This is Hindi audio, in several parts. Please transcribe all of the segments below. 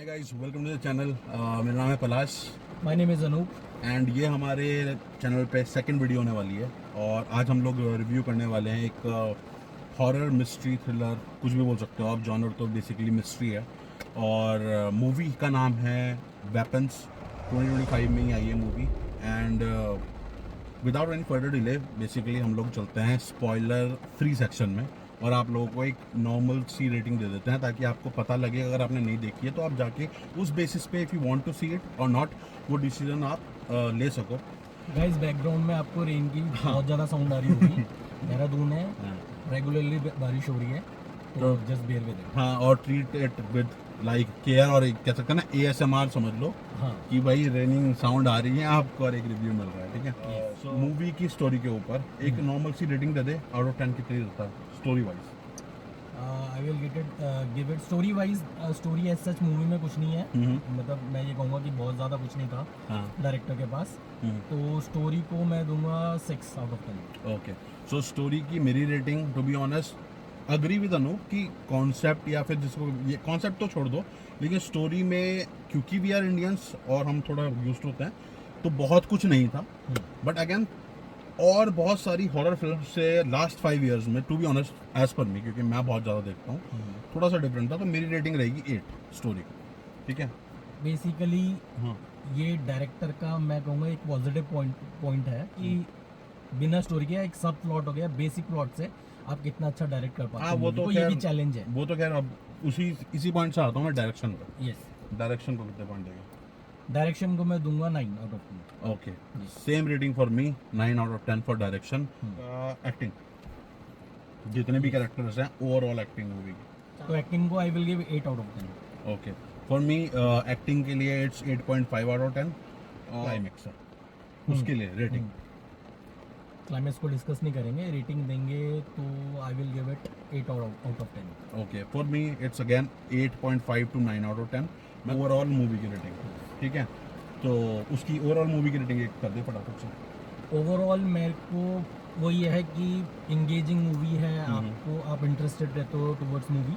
Hi guys, welcome to the channel. मेरा नाम है Palash my name is Anoop. And ये हमारे चैनल पे सेकंड वीडियो होने वाली है। और आज हम लोग रिव्यू करने वाले हैं एक हॉरर मिस्ट्री थ्रिलर, कुछ भी बोल सकते हो आप। जॉनर तो बेसिकली मिस्ट्री है। और मूवी का नाम है वेपन्स। 2025 में ही आई है movie. And without any further delay basically हम लोग चलते हैं स्पॉइलर फ्री सेक्शन में, और आप लोगों को एक नॉर्मल सी रेटिंग दे देते हैं ताकि आपको पता लगे। अगर आपने नहीं देखी है तो आप जाके उस बेसिस पे if you want to see it और नॉट, वो डिसीजन आप ले सको। गाइस बैकग्राउंड में आपको रेन की बहुत ज़्यादा साउंड आ रही होगी। देहरादून है, हाँ। रेगुलरली बारिश हो रही है, तो जस्ट बेयर विद इट। हाँ, और treat it with like care, और एक कह सकते हैं ना ASMR समझ लो हाँ कि भाई रेनिंग साउंड आ रही है आपको और एक रिव्यू मिल रहा है। ठीक है। Yes. सो मूवी की स्टोरी के ऊपर एक नॉर्मल सी रेटिंग दे दे, आउट ऑफ 10 कितनी देता है story wise? I will give it story wise. Story as such movie में कुछ नहीं है, मतलब मैं ये कहूँगा कि बहुत ज़्यादा कुछ नहीं था हाँ। डायरेक्टर के पास। तो स्टोरी को मैं दूंगा 6 out of 10। Okay, so story की मेरी rating, to be honest agree with Anoop कि कॉन्सेप्ट, या फिर जिसको ये कॉन्सेप्ट तो छोड़ दो, लेकिन स्टोरी में क्योंकि वी आर इंडियंस और हम थोड़ा यूज्ड होते हैं तो बहुत कुछ नहीं था। बट अगेन, और बहुत सारी हॉरर फिल्म से लास्ट 5 इयर्स में, to be honest as per me, क्योंकि मैं बहुत ज़्यादा देखता हूँ, थोड़ा सा डिफरेंट था। तो मेरी रेटिंग रहेगी 8 स्टोरी को। ठीक है। बेसिकली हाँ ये डायरेक्टर का मैं कहूँगा एक पॉजिटिव पॉइंट है कि बिना स्टोरी के एक सब प्लॉट हो गया, बेसिक प्लॉट से आप कितना अच्छा डायरेक्ट कर पाते हाँ, हो। वो तो ये भी खैर चैलेंज है। वो तो खैर अब इसी पॉइंट से आता हूँ मैं डायरेक्शन पर। यस, डायरेक्शन को कितने पॉइंट देगा? डायरेक्शन को मैं दूंगा 9 out of 10। Okay, same rating for me, 9 out of 10 for direction. Acting, जितने भी कैरेक्टर्स हैं, ओवरऑल एक्टिंग मूवी की। तो एक्टिंग को आई will give 8 out of 10। Okay, for me acting के लिए इट्स 8.5 आउट ऑफ 10। क्लाइमेक्स है उसके लिए रेटिंग। क्लाइमेक्स को डिस्कस नहीं करेंगे, रेटिंग देंगे तो I will give it 8 out of 10। Okay, for me it's again 8.5 to 9 out of 10 overall movie की रेटिंग। ठीक है, तो उसकी ओवरऑल मूवी की रेटिंग एक कर दे फटाफट से। ओवरऑल मेरे को वो ये है कि इंगेजिंग मूवी है, आपको आप इंटरेस्टेड रहते हो टुवर्ड्स मूवी।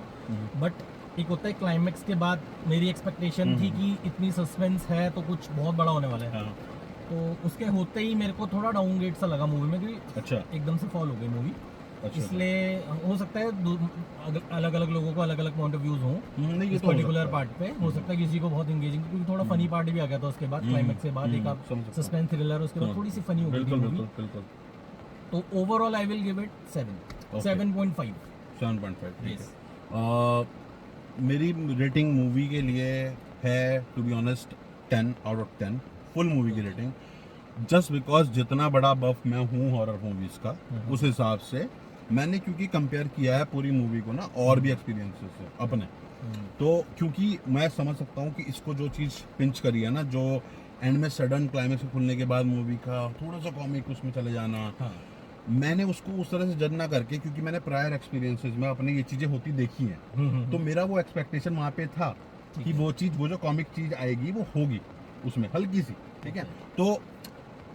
बट एक होता है क्लाइमेक्स के बाद, मेरी एक्सपेक्टेशन थी कि इतनी सस्पेंस है तो कुछ बहुत बड़ा होने वाला है। हाँ, तो उसके होते ही मेरे को थोड़ा डाउनग्रेड सा लगा मूवी में, क्योंकि अच्छा एकदम से फॉल हो गई मूवी। अच्छा। इसलिए हो सकता है अलग अलग लोगों को अलग अलग पॉइंट ऑफ व्यूज हों नहीं, ये इस तो हो पर्टिकुलर सकता है। पार्ट पे। हो सकता है किसी को बहुत इंगेजिंग, क्योंकि थोड़ा फनी पार्ट भी आ गया था उसके बाद, क्लाइमेक्स के बाद एक आप समझ सकता हूँ। सस्पेंस थ्रिलर, उसके बाद थोड़ी सी फनी हो गई थी बिल्कुल मूवी। बिल्कुल बिल्कुल। तो overall I will give it 7.5। 7.5, ठीक Yes. है। मेरी रेटिंग मूवी के लिए है, to be honest, 10 out of 10 full movie की रेटिंग। जस्ट बिकॉज जितना बड़ा बफ मैं हूँ हॉरर मूवीज का, उस हिसाब से मैंने क्योंकि कंपेयर किया है पूरी मूवी को ना और भी एक्सपीरियंसेस से अपने, तो क्योंकि मैं समझ सकता हूँ कि इसको जो चीज़ पिंच करी है ना, जो एंड में सडन क्लाइमेक्स खुलने के बाद मूवी का थोड़ा सा कॉमिक उसमें चले जाना, मैंने उसको उस तरह से जज ना करके, क्योंकि मैंने प्रायर एक्सपीरियंसेस में अपने ये चीज़ें होती देखी हैं, तो मेरा वो एक्सपेक्टेशन वहाँ पे था कि वो चीज़, वो जो कॉमिक चीज़ आएगी वो होगी उसमें हल्की सी। ठीक है, तो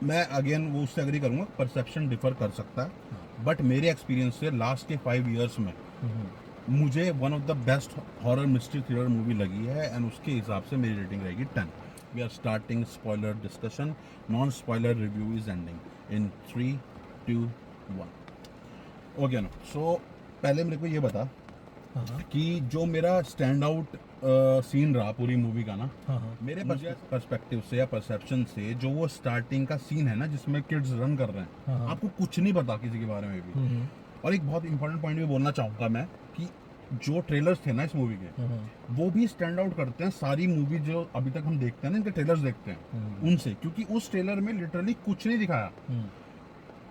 मैं अगेन वो उससे एग्री करूँगा, परसेप्शन डिफर कर सकता है, बट मेरे एक्सपीरियंस से लास्ट के 5 इयर्स में मुझे one of the best horror mystery thriller movie लगी है, एंड उसके हिसाब से मेरी रेटिंग रहेगी 10। We are starting spoiler discussion, non spoiler review is ending in 3, 2, 1। Okay ना, सो पहले मेरे को ये बता कि जो मेरा स्टैंड आउट सीन रहा पूरी मूवी का ना, मेरे पर्सपेक्टिव से या परसेप्शन से, जो वो स्टार्टिंग का सीन है ना जिसमें किड्स रन कर रहे हैं, आपको कुछ नहीं पता किसी के बारे में भी। और एक बहुत इंपॉर्टेंट पॉइंट भी बोलना चाहूँगा मैं कि जो ट्रेलर्स थे ना इस मूवी के, वो भी स्टैंड आउट करते हैं सारी मूवी जो अभी तक हम देखते हैं ना, इनके ट्रेलर्स देखते हैं उनसे, क्योंकि उस ट्रेलर में लिटरली कुछ नहीं दिखाया।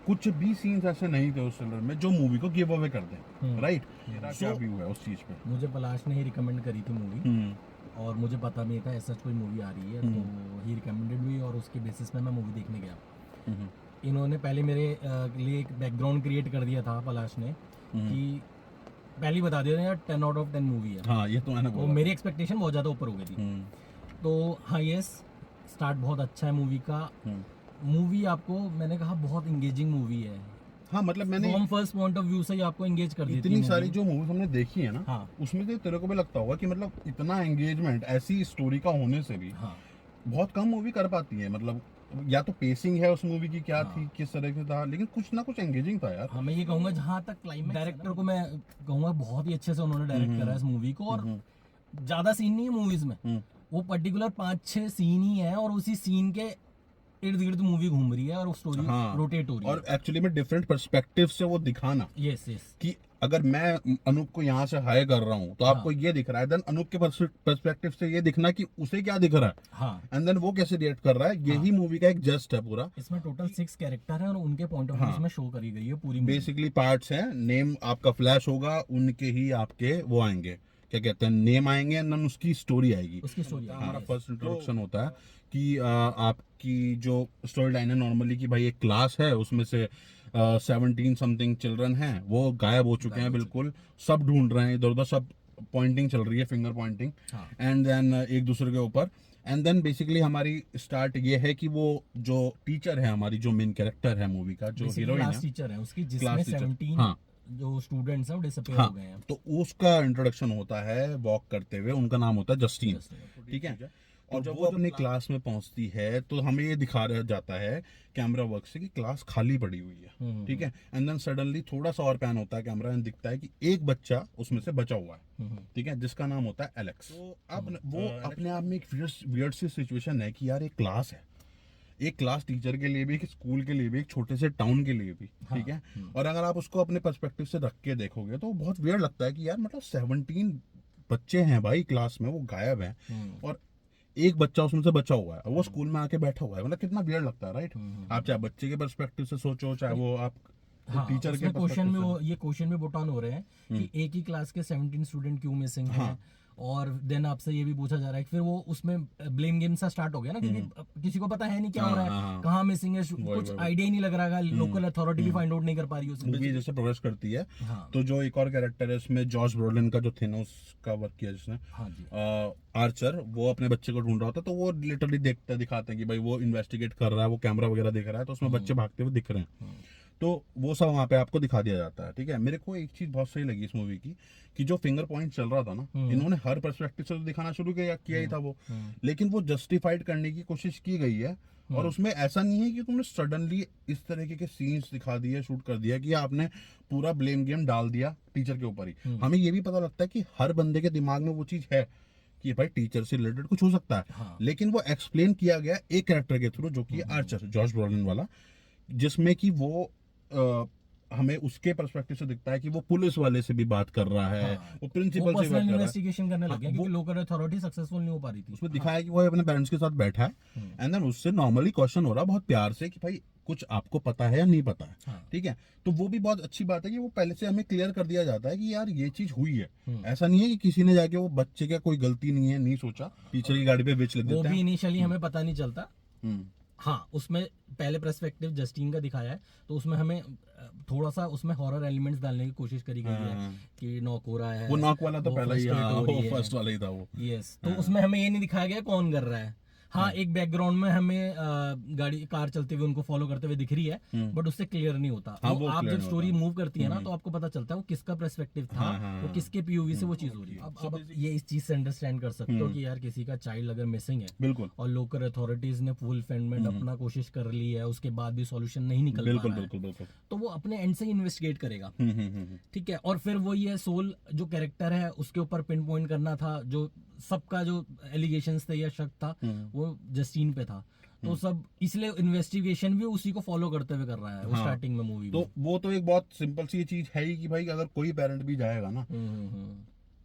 कुछ भी सीन्स ऐसे नहीं थे उस ट्रेलर में जो मूवी को गिव अवे कर दें। राइट, क्या व्यू है उस चीज पे? मुझे पलाश ने ही रिकमेंड करी थी मूवी, और मुझे पता नहीं था ऐसा कोई मूवी आ रही है, तो ही रिकमेंडेड भी, और उसके बेसिस पे मैं मूवी देखने गया। इन्होंने पहले मेरे लिए एक बैकग्राउंड क्रिएट कर दिया था पलाश ने, कि पहले ही बता दिया यार 10 आउट ऑफ 10 मूवी है। हाँ, ये तो मैंने तो बोला। मेरी एक्सपेक्टेशन बहुत ज़्यादा ऊपर हो गई थी। तो हाँ, यस, स्टार्ट बहुत अच्छा है मूवी का। मूवी आपको, मैंने कहा बहुत इंगेजिंग मूवी है, हाँ मतलब मैंने from first point of view से ही आपको एंगेज कर देती है इतनी movie। सारी जो मूवीज हमने देखी है ना, हाँ उसमें से तेरे को भी लगता होगा कि मतलब इतना एंगेजमेंट ऐसी स्टोरी का होने से भी हाँ बहुत कम मूवी कर पाती है। मतलब या तो पेसिंग है उस मूवी की क्या हाँ। थी, किस तरह से था, लेकिन कुछ ना कुछ एंगेजिंग था यार। हाँ मैं ये कहूंगा जहाँ तक क्लाइमेक्स डायरेक्टर को मैं कहूंगा बहुत ही अच्छे से उन्होंने डायरेक्ट करा है इस मूवी को। और ज्यादा सीन नहीं है मूवीज में, वो पर्टिकुलर 5-6 सीन ही है और उसी सीन के इर्द गिर्द मूवी घूम रही है और स्टोरी हाँ रोटेट हो रही और है। एक्चुअली में डिफरेंट पर्सपेक्टिव से वो दिखाना यस यस कि अगर मैं अनूप को यहाँ से हायर कर रहा हूँ तो आपको हाँ ये दिख रहा है, देन अनूप के पर्सपेक्टिव से ये दिखना कि उसे क्या दिख रहा है, हाँ। एंड देन वो कैसे रिएक्ट कर रहा है। यही मूवी का एक जस्ट है पूरा। इसमें टोटल 6 कैरेक्टर हैं और उनके पॉइंट ऑफ व्यू हाँ। में शो करी गई है पूरी movie। बेसिकली पार्ट्स हैं, नेम आपका फ्लैश होगा, उनके ही आपके वो आएंगे, क्या कहते हैं, नेम आएंगे, एंड देन उसकी स्टोरी आएगी। उसकी स्टोरी हमारा फर्स्ट इंट्रोडक्शन होता है कि आपकी जो स्टोरी लाइन है नॉर्मली कि भाई एक क्लास है, उसमें से 17 समथिंग चिल्ड्रन हैं, वो गायब हो चुके हैं बिल्कुल, सब ढूंढ रहे हैं इधर उधर, सब पॉइंटिंग चल रही है, फिंगर पॉइंटिंग, हाँ एंड देन एक दूसरे के ऊपर। एंड देन बेसिकली हमारी स्टार्ट ये है कि वो जो टीचर है हमारी, जो मेन कैरेक्टर है मूवी का, जो हीरोइन क्लास है, टीचर है उसकी, जिसमें क्लास टीचर, 17 हाँ जो स्टूडेंट्स हैं वो डिसअपीयर हाँ, हो गए हैं। तो उसका इंट्रोडक्शन होता है वॉक करते हुए, उनका नाम होता है जस्टिन, Justin। ठीक है। और जब वो अपनी क्लास में पहुंचती है तो हमें ये दिखाया जाता है कैमरा वर्क से कि क्लास खाली पड़ी हुई है, ठीक है। एंड देन सडनली थोड़ा सा और पैन होता है कैमरा, एंड दिखता है कि एक बच्चा उसमें से बचा हुआ है, ठीक है, जिसका नाम होता है एलेक्स। तो अब वो अपने आप में एक वियर्ड सी सिचुएशन है कि यार एक क्लास है, एक क्लास टीचर के लिए भी, एक स्कूल के लिए भी, एक छोटे से टाउन के लिए भी, ठीक है। और अगर आप उसको अपने पर्सपेक्टिव से रख के देखोगे तो बहुत वियर्ड लगता है कि यार मतलब 17 बच्चे हैं भाई क्लास में, वो गायब हैं, और एक बच्चा उसमें से बचा हुआ है, और वो स्कूल में आके बैठा हुआ है, मतलब कितना वियर्ड लगता है, राइट। आप चाहे बच्चे के पर्सपेक्टिव से सोचो, चाहे वो आप हाँ, टीचर के उसमें क्वेश्चन में पर्सपेक्टिव वो ये क्वेश्चन में बोट ऑन हो रहे हैं कि एक ही क्लास के 17 स्टूडेंट क्यों मिसिंग हैं। और देन आपसे ये भी पूछा जा रहा है कि फिर वो उसमें ब्लेम गेम सा स्टार्ट हो गया ना, क्योंकि किसी को पता है नहीं क्या हो रहा है, कहाँ मिसिंग है, कुछ आइडिया ही नहीं लग रहा है, लोकल अथॉरिटी भी फाइंड आउट नहीं कर पा रही है। मूवी जैसे प्रोग्रेस करती है, हाँ तो जो एक और कैरेक्टर है इसमें, जॉश ब्रोलिन का जो थेनोस का वर्क किया जिसने, हाँ जी आर्चर, वो अपने बच्चे को ढूंढ रहा होता है, तो वो लिटरली देखते दिखाते हैं कि भाई वो इन्वेस्टिगेट कर रहा है, वो कैमरा वगैरह देख रहा है, तो उसमें बच्चे भागते हुए दिख रहे हैं, तो वो सब वहाँ पे आपको दिखा दिया जाता है, ठीक है। मेरे को एक चीज बहुत सही लगी इस मूवी की कि जो फिंगर पॉइंट चल रहा था ना, इन्होंने हर पर्सपेक्टिव से तो दिखाना शुरू किया ही था वो, लेकिन वो जस्टिफाइड करने की कोशिश की गई है। और उसमें ऐसा नहीं है कि तुमने सडनली इस तरीके के सीन्स दिखा दिए, शूट कर दिया कि आपने पूरा ब्लेम गेम डाल दिया टीचर के ऊपर ही। हमें ये भी पता लगता है कि हर बंदे के दिमाग में वो चीज है कि भाई टीचर से रिलेटेड कुछ हो सकता है, हाँ। लेकिन वो एक्सप्लेन किया गया एक कैरेक्टर के थ्रू, जो कि आर्चर, जॉश ब्रोलिन वाला, जिसमें कि वो हमें उसके पर्सपेक्टिव से दिखता है कि वो पुलिस वाले से भी बात कर रहा है, हाँ। वो प्रिंसिपल से बात पर्सनल कर रहा है। इन्वेस्टिगेशन करने लगे हाँ, क्योंकि लोकल अथॉरिटी सक्सेसफुल नहीं हो पा रही थी। उसमें दिखाया कि वो अपने पेरेंट्स के साथ बैठा है, एंड देन उससे नॉर्मली क्वेश्चन हो रहा बहुत प्यार से कि भाई कुछ आपको पता है या नहीं पता है, हाँ। ठीक है। तो वो भी बहुत अच्छी बात है कि वो पहले से हमें क्लियर कर दिया जाता है कि यार ये चीज हुई है, ऐसा नहीं है कि किसी ने जाके वो बच्चे का कोई गलती नहीं है नहीं सोचा, टीचर की गाड़ी पे बेच लिख वो देते भी हैं। इनिशियली हमें पता नहीं चलता। हम्म, हाँ उसमें पहले पर्सपेक्टिव जस्टिन का दिखाया है, तो उसमें हमें थोड़ा सा उसमें हॉरर एलिमेंट्स डालने की कोशिश करी गई है हाँ। कि नॉक हो रहा है, वो नॉक वाला तो वो पहला ही, frustrate हाँ, हो रही वो है। फर्स्ट वाला ही था वो। यस, तो उसमें हमें ये नहीं दिखाया गया कौन कर रहा है। हाँ एक बैकग्राउंड में हमें गाड़ी कार चलते हुए उनको फॉलो करते हुए दिख रही है, बट उससे क्लियर नहीं होता। हाँ, वो वो आप clear जब नहीं स्टोरी होता। मूव करती है ना, तो आपको पता चलता है वो किसका पर्सपेक्टिव था, हाँ, वो किसके पीओवी से वो चीज हो रही है। अब ये इस चीज से अंडरस्टैंड कर सकते हो कि यार किसी का चाइल्ड अगर मिसिंग है बिल्कुल और लोकल अथॉरिटीज ने फुलफिलमेंट अपना कोशिश कर ली है, उसके बाद भी सॉल्यूशन नहीं निकल पा बिल्कुल रहा है, बिल्कुल बिल्कुल। तो वो अपने एंड से इन्वेस्टिगेट करेगा। ठीक है, और फिर वो ये सोल जो कैरेक्टर है उसके ऊपर पिन पॉइंट करना था, जो सबका जो एलिगेशंस थे या शक था वो जस्टिन पे था, तो सब इसलिए इन्वेस्टिगेशन भी उसी को फॉलो करते हुए कर रहा है वो हाँ। स्टार्टिंग में मूवी तो वो तो एक बहुत सिंपल सी चीज है ही कि भाई अगर कोई पेरेंट भी जाएगा ना,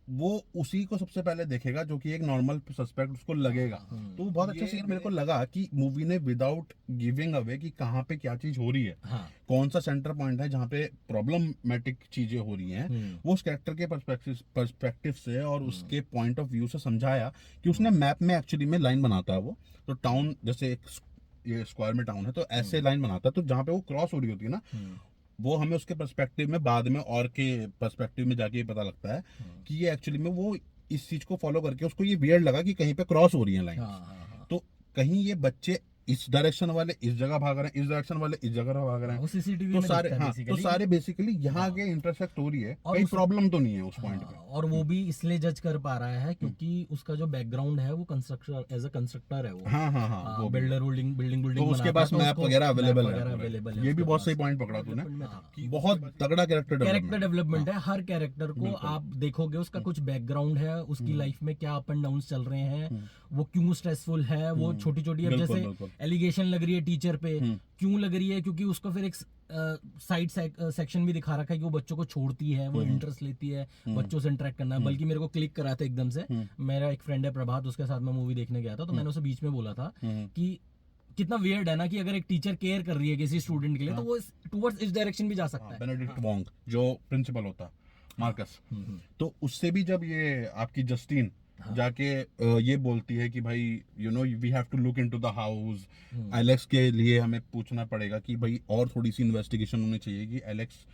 वो उसी को सबसे पहले देखेगा जो कि एक नॉर्मल सस्पेक्ट उसको लगेगा। तो वो बहुत अच्छा सीन मेरे को लगा कि मूवी ने विदाउट गिविंग अवे कि कहाँ पे क्या चीज हो रही है, हाँ कौन सा सेंटर पॉइंट है जहाँ पे प्रॉब्लमेटिक चीजें हो रही हैं, वो उस कैरेक्टर के पर्सपेक्टिव से और उसके पॉइंट ऑफ व्यू से समझाया कि उसने मैप में एक्चुअली में लाइन बनाता है वो, तो टाउन जैसे एक ये स्क्वायर में टाउन है तो ऐसे लाइन बनाता है, तो जहाँ पे वो क्रॉस हो रही होती है ना, वो हमें उसके पर्सपेक्टिव में बाद में और के पर्सपेक्टिव में जाके ये पता लगता है कि ये एक्चुअली में वो इस चीज को फॉलो करके उसको ये वियर्ड लगा कि कहीं पे क्रॉस हो रही है लाइन, हाँ हाँ हाँ। तो कहीं ये बच्चे इस डायरेक्शन वाले इस जगह भाग रहे हैं, इस डायरेक्शन वाले इस जगह भाग रहे वो हैं। सीसीटीवी तो में सारे दिखता है हाँ, तो basically। सारे बेसिकली यहाँ के इंटरसेक्ट हो रही है, और कोई उस- प्रॉब्लम तो नहीं है उस पॉइंट हाँ, पे। और वो भी इसलिए जज कर पा रहा है क्योंकि उसका जो बैकग्राउंड है वो कंस्ट्रक्टर, एज अ कंस्ट्रक्टर है वो। हाँ हाँ हाँ, वो भी है। बिल्डर, बिल्डिंग तो उसके बनाता है, पास मैप उसको वगैरह map अवेलेबल वगैरह है available पूरे। ये भी उसके बहुत पास। सही पॉइंट पकड़ा तूने हाँ, कि बहुत तगड़ा कैरेक्टर कैरेक्टर डेवलपमेंट है। हर कैरेक्टर को बिल्कुल। आप देखोगे, उसका कुछ बैकग्राउंड है, उसकी लाइफ में क्या अप एंड डाउन चल रहे हैं, वो क्यों स्ट्रेसफुल है, वो छोटी छोटी, अब बिल्कुल, जैसे बिल्कुल। एलिगेशन लग रही है टीचर पे, क्यों लग रही है, क्योंकि उसको फिर एक साइड सेक्शन भी दिखा रखा है कि वो बच्चों को छोड़ती है, वो इंटरेस्ट लेती है बच्चों से इंटरेक्ट करना। बल्कि मेरे को क्लिक करा था एकदम से, मेरा एक फ्रेंड है प्रभात, उसके साथ मैं मूवी देखने गया था, तो मैंने उसे बीच में बोला था कि कितना वियर्ड है ना कि अगर एक टीचर केयर कर रही है किसी स्टूडेंट के लिए, तो वो टुवर्ड्स इस डायरेक्शन भी जा सकता है। बेनेडिक्ट वोंग जो प्रिंसिपल होता मार्कस, तो उससे भी जब ये आपकी जस्टिन जाके ये बोलती है कि भाई you know we have to look into the house, Alex के लिए हमें पूछना पड़ेगा कि भाई और थोड़ी सी इन्वेस्टिगेशन होनी चाहिए कि एलेक्स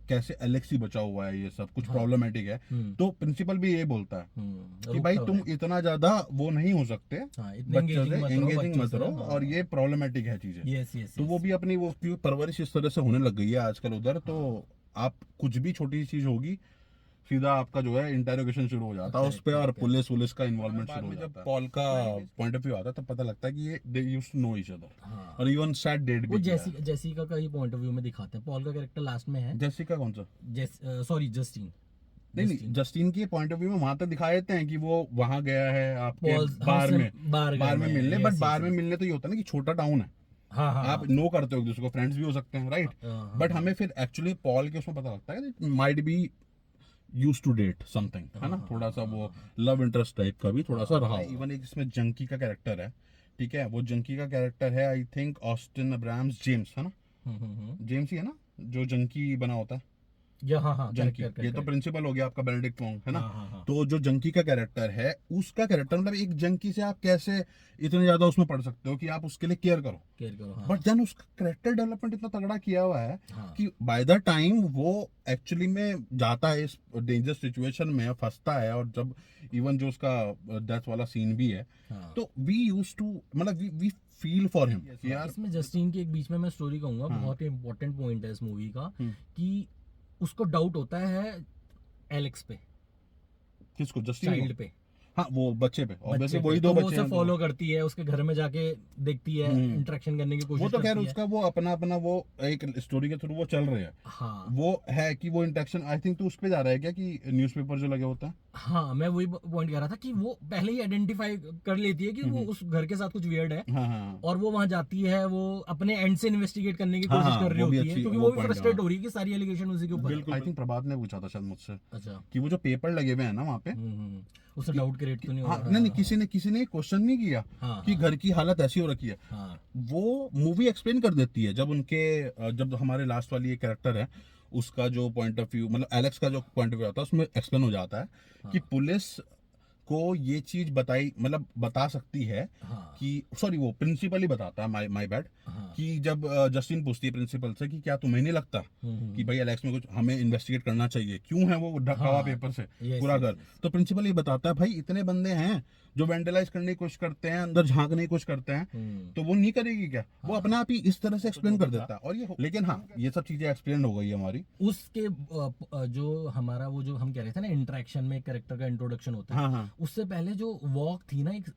कैसे, एलेक्स ही बचा हुआ है, ये सब कुछ प्रॉब्लमेटिक है। तो प्रिंसिपल भी ये बोलता है कि भाई तुम इतना ज्यादा वो नहीं हो सकते, बच्चों से एंगेजिंग मत रहो, और ये प्रॉब्लमेटिक है चीजें। Yes yes. तो वो भी अपनी वो क्यों परवरिश इस तरह से होने लग गई है आजकल उधर, तो आप कुछ भी छोटी चीज होगी सीधा आपका जो है इंटेरोगेशन शुरू हो जाता है उस पे, और पुलिस का इन्वॉल्वमेंट शुरू हो जाता है। पॉल का पॉइंट ऑफ व्यू आता है तब पता लगता है कि ये they used to know each other, और इवन सैड डेट वो भी किया है। जेसिका का ही पॉइंट ऑफ व्यू में दिखाते हैं। पॉल का कैरेक्टर लास्ट में है, जेसिका कौन सा? Sorry Justin. नहीं, जस्टिन के पॉइंट ऑफ व्यू में वहां तक दिखा देते हैं कि वो वहां गया है आपके Paul's बार house में, बार में मिलने, yes, बट yes, बार में yes। मिलने तो ये होता है ना कि छोटा टाउन है, हाँ हाँ, आप नो करते हो एक दूसरे को, फ्रेंड्स भी हो सकते हैं, राइट। बट हमें फिर एक्चुअली पॉल के उसमें पता लगता है might be use to date something, है ना, थोड़ा सा वो लव इंटरेस्ट टाइप का भी थोड़ा सा रहा। इवन एक इसमें जंकी का कैरेक्टर है, ठीक है, वो जंकी का कैरेक्टर है I think Austin Abrahams James, है ना, जेम्स ही है ना जो जंकी बना होता है, जंकी। ये तो प्रिंसिपल हो गया आपका बेनेडिक्ट वोंग, है ना। तो जो जंकी का कैरेक्टर है, उसका कैरेक्टर मतलब एक जंकी से आप कैसे इतने ज्यादा उसमें पढ़ सकते हो कि आप उसके लिए केयर करो, बट देन उसका कैरेक्टर डेवलपमेंट इतना तगड़ा किया हुआ है कि बाय द टाइम वो एक्चुअली में जाता है इस डेंजर सिचुएशन में, फंसता है, और जब इवन जो उसका डेथ वाला सीन भी है, तो वी यूज्ड टू मतलब वी फील फॉर हिम यार। इसमें जस्टिन के एक बीच में मैं स्टोरी कहूंगा, बहुत ही इंपॉर्टेंट पॉइंट है इस मूवी का, कि उसको डाउट होता है एलेक्स पे, किसको? जस्टिन चाइल्ड पे, हाँ वो बच्चे पे, ऑब्वियसली वही दो तो बच्चे वो हैं, फॉलो करती है, उसके घर में जाके देखती है, इंटरेक्शन करने की कोशिश वो तो खैर करती है। उसका वो अपना वो एक स्टोरी के थ्रू वो चल रहे हैं, हाँ वो है कि वो इंटरेक्शन आई थिंक तो उस पे जा रहा है क्या कि न्यूज़पेपर जो लगे होता है। हाँ, मैं वही पॉइंट कर रहा था कि वो पहले ही आइडेंटिफाई कर लेती है कि वो उस घर के साथ कुछ वियर्ड है, हाँ हाँ और वो वहां जाती है, वो अपने एंड से इन्वेस्टिगेट करने की हाँ, कोशिश हाँ, कर रही वो भी होती है, अच्छी- क्योंकि वो वो भी point, फ्रस्ट्रेट हाँ। हो रही है कि सारी एलिगेशन उसी के ऊपर है। बिल्कुल। आई थिंक प्रभात ने पूछा था शायद मुझसे अच्छा। कि वो जो पेपर लगे हुए हैं ना वहाँ पे, उससे डाउट क्रिएट तो नहीं हो हाँ, रहा? नहीं किसी ने क्वेश्चन नहीं किया हाँ, कि घर की हालत ऐसी हो रखी है। हाँ, वो मूवी एक्सप्लेन कर देती है, जब हमारे लास्ट वाली ये कैरेक्टर है उसका जो पॉइंट ऑफ व्यू मतलब एलेक्स का जो पॉइंट ऑफ व्यू आता है उसमें एक्सप्लेन हो जाता है कि पुलिस को ये चीज बता सकती है हाँ, कि सॉरी वो प्रिंसिपल ही बताता है, माय बैड, हाँ, कि जब जस्टिन पूछती है प्रिंसिपल से कि क्या तुम्हें नहीं लगता कि भाई एलेक्स में कुछ हमें इन्वेस्टिगेट करना चाहिए, क्यों है वो ढका हुआ पेपर से पूरा घर। तो प्रिंसिपल ये बताता है भाई इतने बंदे हैं जो वेंडलाइज करने की कोशिश करते हैं, अंदर झांकने की कोशिश करते हैं, तो वो नहीं करेगी क्या? वो अपने आप ही इस तरह से एक्सप्लेन कर देता है। और ये लेकिन हाँ, ये सब चीजें एक्सप्लेन हो गई हमारी उसके जो हमारा वो जो हम कह रहे थे ना इंटरेक्शन में कैरेक्टर का इंट्रोडक्शन होता है, हाँ हाँ उससे पहले जो वॉक थी ना, एक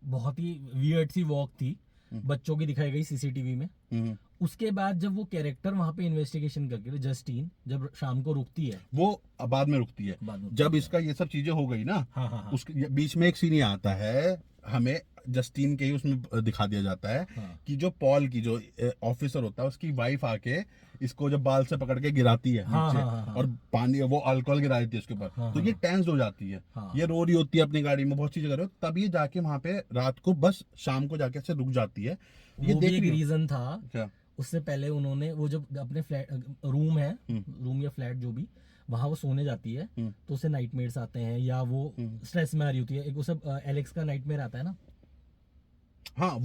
बहुत ही वियर्ड सी वॉक थी, बच्चों की दिखाई गई सीसीटीवी में। उसके बाद जब वो कैरेक्टर वहां पे इन्वेस्टिगेशन करके जस्टिन जब शाम को रुकती है, वो बाद में रुकती है बाद में जब इसका ये सब चीजें हो गई ना। हाँ हाँ हाँ, उसके बीच में एक सीन आता है, हमें जस्टिन के ही उसमें दिखा दिया जाता है हाँ, कि जो पॉल की जो ऑफिसर होता है उसकी वाइफ आके इसको जब बाल से पकड़ के गिराती है हाँ, नीचे, हाँ, हाँ, और पानी वो अल्कोहल गिरा देती है उसके ऊपर, हाँ, तो ये टेंस हो जाती है, हाँ, ये रो रही होती है अपनी गाड़ी में, बहुत चीजें कर रही हो, तब ये जाके वहां पे रात को बस शाम को जाके ऐसे रुक जाती है। ये वो भी देख एक रही हो- रीजन था। क्या? उससे पहले उन्होंने वो जब अपने फ्लैट रूम है, रूम या फ्लैट जो भी, वहां वो सोने जाती है, तो उसे नाइटमेयर्स आते हैं, या वो स्ट्रेस में आ रही होती है, एक उसे एलेक्स का नाइटमेयर आता है ना। हाँ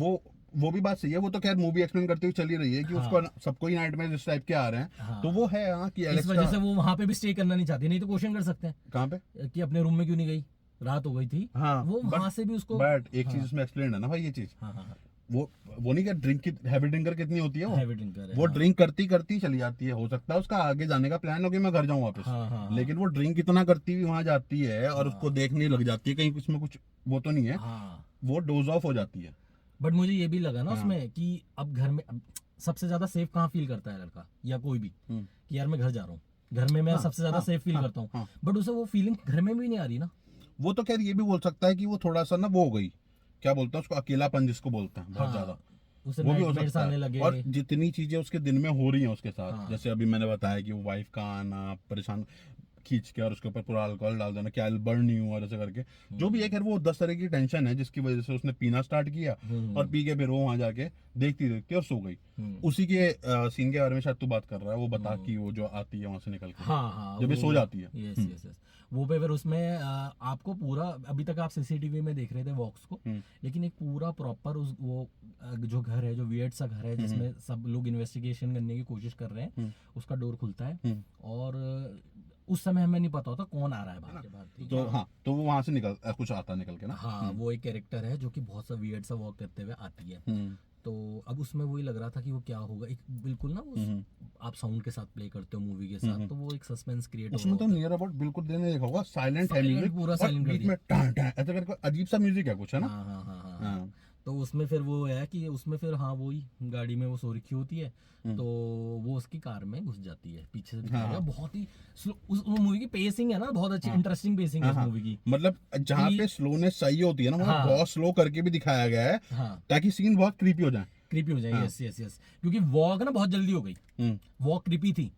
वो भी बात सही है, वो तो खैर मूवी एक्सप्लेन करते हुए चली रही है कि हाँ, उसको सबको ही नाइटमेयर इस टाइप के आ रहे हैं, हाँ, तो वो है हाँ कि इस एलेक्स वजह का से वो वहां पे भी स्टे करना नहीं चाहती, नहीं तो क्वेश्चन कर सकते हैं कहाँ पे कि अपने रूम में क्यों नहीं गई। रात हो गई थी, हाँ, वो वहां से भी उसको बट एक हाँ, चीज इसमें एक्सप्लेन है ना भाई, ये चीज हाँ हाँ वो नहीं, क्या ड्रिंक की हैवी ड्रिंकर कितनी होती है वो हैवी ड्रिंकर है, वो हाँ, ड्रिंक करती करती चली जाती है, हो सकता है उसका आगे जाने का प्लान हो कि मैं घर जाऊं वापस, हाँ हाँ लेकिन वो ड्रिंक इतना करती हुई वहां जाती है और उसको हाँ देखने लग जाती है कहीं उसमें कुछ वो तो नहीं है, हाँ। वो डोज ऑफ हो जाती है। बट मुझे ये भी लगा ना हाँ। उसमें कि अब घर में अब सबसे ज्यादा सेफ कहाँ फील करता है लड़का या कोई भी, हम्म। कि यार मैं घर जा रहा हूँ, घर में मैं हाँ, सबसे ज्यादा हाँ, सेफ फील हाँ, करता हूँ। हाँ। बट उसे वो फीलिंग घर में भी नहीं आ रही ना। वो तो खैर ये भी बोल सकता है कि वो थोड़ा सा ना वो हो गई, क्या बोलते हैं उसको, अकेलापन जिसको बोलते हैं बहुत ज्यादा, उसे वो भी हो नाइटमेयर्स सकता आने है। लगे। और जितनी चीजें उसके दिन में हो रही हैं उसके साथ, हाँ। जैसे अभी मैंने बताया कि वो वाइफ का आना परेशान खींच के और उसके ऊपर पूरा अल्कोहल डाल देना, क्या बर्न नहीं हुआ, ऐसे करके जो भी है, खैर वो 10 तरह की टेंशन है जिसकी वजह से उसने पीना स्टार्ट किया और पी के फिर वो वहां जाके देखती देखती और सो गई। उसी के सीन के बारे में शायद तू बात कर रहा है, वो बता कि वो जो आती है वहां से निकल के, हाँ हाँ जब ये सो जाती है। Yes yes yes. वो पे फिर उसमें आपको पूरा, अभी तक आप सीसीटीवी में देख रहे थे वॉक्स को, लेकिन एक पूरा प्रॉपर उस वो जो घर है, जो वियर्ड सा घर है जिसमें सब लोग इन्वेस्टिगेशन करने की कोशिश कर रहे हैं, उसका डोर खुलता है और उस समय हमें नहीं पता होता कौन आ रहा है बाहर के बाहर। तो हाँ, तो वो वहां से निकल कुछ आता निकल के ना। हाँ, वो एक कैरेक्टर है जो कि बहुत सा वियर्ड सा वॉक करते हुए आती है। तो अब उसमें वही लग रहा था कि वो क्या होगा, एक बिल्कुल ना आप साउंड के साथ प्ले करते हो मूवी के साथ, तो वो एक सस्पेंस क्रिएट उसमें तो नियर अबाउट बिल्कुल देने देखा होगा, साइलेंट है म्यूजिक, पूरा और साइलेंट कर बीच दिया। में टां टां ऐसा करके अजीब सा म्यूजिक है कुछ, है ना। हाँ हाँ हाँ हाँ हाँ। हाँ। तो उसमें फिर वो है कि उसमें फिर हाँ वही गाड़ी में वो सो रखी होती है, तो वो उसकी कार में घुस जाती है, पीछे से दिखाया गया बहुत ही उस मूवी की पेसिंग है ना, बहुत अच्छी इंटरेस्टिंग पेसिंग है उस मूवी की। मतलब जहाँ पे स्लोनेस चाहिए होती है ना, वहाँ बहुत स्लो करके भी दिखाया गया है, ताकि सीन बहुत क्रीपी हो जाए। क्रीपी हो जाए, यस यस यस। क्योंकि वॉक ना बहुत जल्दी हो गई, वॉक क्रीपी थी,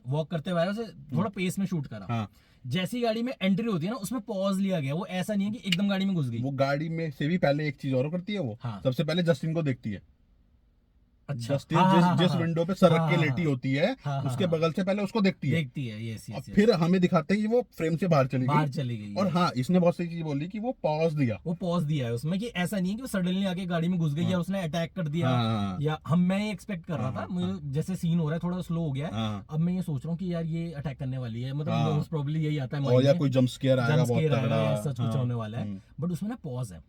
वॉक करते हुए उसे थोड़ा पेस में शूट करा। जैसी गाड़ी में एंट्री होती है ना, उसमें पॉज लिया गया, वो ऐसा नहीं है कि एकदम गाड़ी में घुस गई। वो गाड़ी में से भी पहले एक चीज और करती है वो, सबसे पहले जस्टिन को देखती है। अच्छा, जस्टिन जिस विंडो पे सर रख के लेटी होती है, उसके बगल से पहले उसको देखती है, यस यस। फिर हमें दिखाते हैं कि वो फ्रेम से बाहर चली गई। और हाँ, इसने बहुत सही चीज बोली कि वो पॉज दिया, है उसमें, कि ऐसा नहीं है कि वो सडनली आके गाड़ी में घुस गई या उसने अटैक कर दिया, या मैं ये एक्सपेक्ट कर रहा था, मुझे जैसे सीन हो रहा है थोड़ा स्लो हो गया है, अब मैं ये सोच रहा हूँ कि यार ये अटैक करने वाली है, मतलब मोस्ट प्रोबेबली यही आता है, और या कोई जंप स्केयर आएगा बहुत तगड़ा, सच कुछ होने वाला है। बट उसमें ना पॉज है,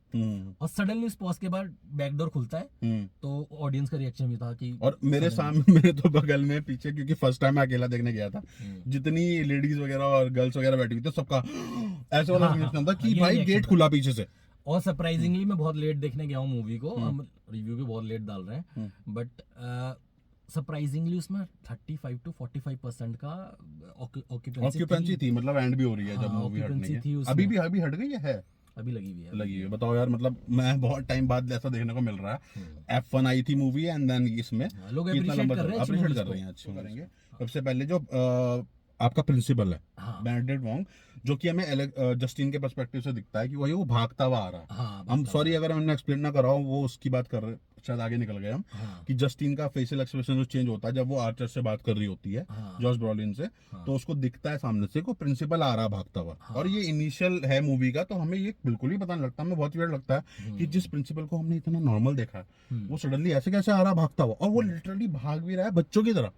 और सडनली उस पॉज के बाद बैक डोर खुलता है, तो ऑडियंस का रिएक्शन भी था कि, और मेरे सामने मेरे तो बगल में पीछे, क्योंकि फर्स्ट टाइम मैं अकेला देखने गया था, जितनी लेडीज वगैरह और गर्ल्स वगैरह बैठी हुई थी, सबका ऐसे वाला रिएक्शन था कि भाई गेट खुला पीछे से। और सरप्राइजिंगली मैं बहुत लेट देखने गया हूँ मूवी को, हम रिव्यू भी बहुत लेट डाल रहे हैं, बट सरप्राइजिंगली उसमें 35 to 45% का ऑक्यूपेंसी थी, मतलब एंड भी हो रही है जब मूवी हटने की, अभी हट गई है, अभी लगी हुई है। बताओ यार, मतलब मैं बहुत टाइम बाद ऐसा देखने को मिल रहा है। F1 आई थी मूवी एंड देन इसमें लोग अप्रिशिएट कर रहे हैं, अच्छी करेंगे। सबसे पहले जो आपका प्रिंसिपल है बेनेडिक्ट वोंग, जो कि हमें जस्टिन के पर्सपेक्टिव से दिखता है कि वही वो भागता हुआ आ रहा है। हम सॉरी अगर हमने एक्सप्लेन ना कराओ, वो उसकी बात कर रहे, शायद आगे निकल गए हम, कि जस्टिन का फेशियल एक्सप्रेशन जो चेंज होता है जब वो आर्चर से बात कर रही होती है, जॉश ब्रॉलिन से, तो उसको दिखता है सामने से को प्रिंसिपल आ रहा भागता हुआ, और ये इनिशियल है मूवी का, तो हमें ये बिल्कुल ही पता नहीं लगता, हमें बहुत वियर्ड लगता है कि जिस प्रिंसिपल को हमने इतना नॉर्मल देखा है, वो सडनली ऐसे कैसे आ रहा भागता हुआ, और वो लिटरली भाग भी रहा है बच्चों की तरह,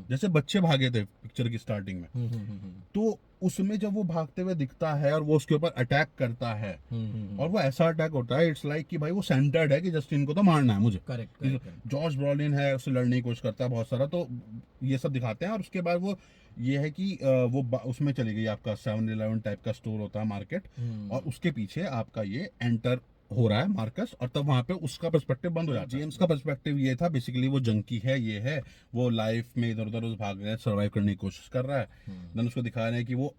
जैसे बच्चे भागे थे पिक्चर की स्टार्टिंग में। तो उसमें जब वो भागते हुए दिखता है और वो उसके ऊपर अटैक करता है, और वो ऐसा अटैक होता है, इट्स लाइक कि भाई वो सेंटर्ड है कि जस्टिन को तो मारना है मुझे। करेक्ट। जॉश ब्रॉलिन है, उससे लड़ने की कोशिश करता है बहुत सारा, तो ये सब दिखाते हैं। और उसके बाद वो ये है कि वो उसमें चली गई, आपका 7-Eleven टाइप का स्टोर होता है, मार्केट, और उसके पीछे आपका ये एंटर हो रहा है मार्कस, और तब वहां पे उसका पर्सपेक्टिव बंद हो जाता है। जेम्स का पर्सपेक्टिव ये था बेसिकली, वो जंकी है, ये है, वो लाइफ में इधर उधर भाग रहा है, सर्वाइव करने की कोशिश कर रहा है। देन उसको दिखा रहे हैं कि वो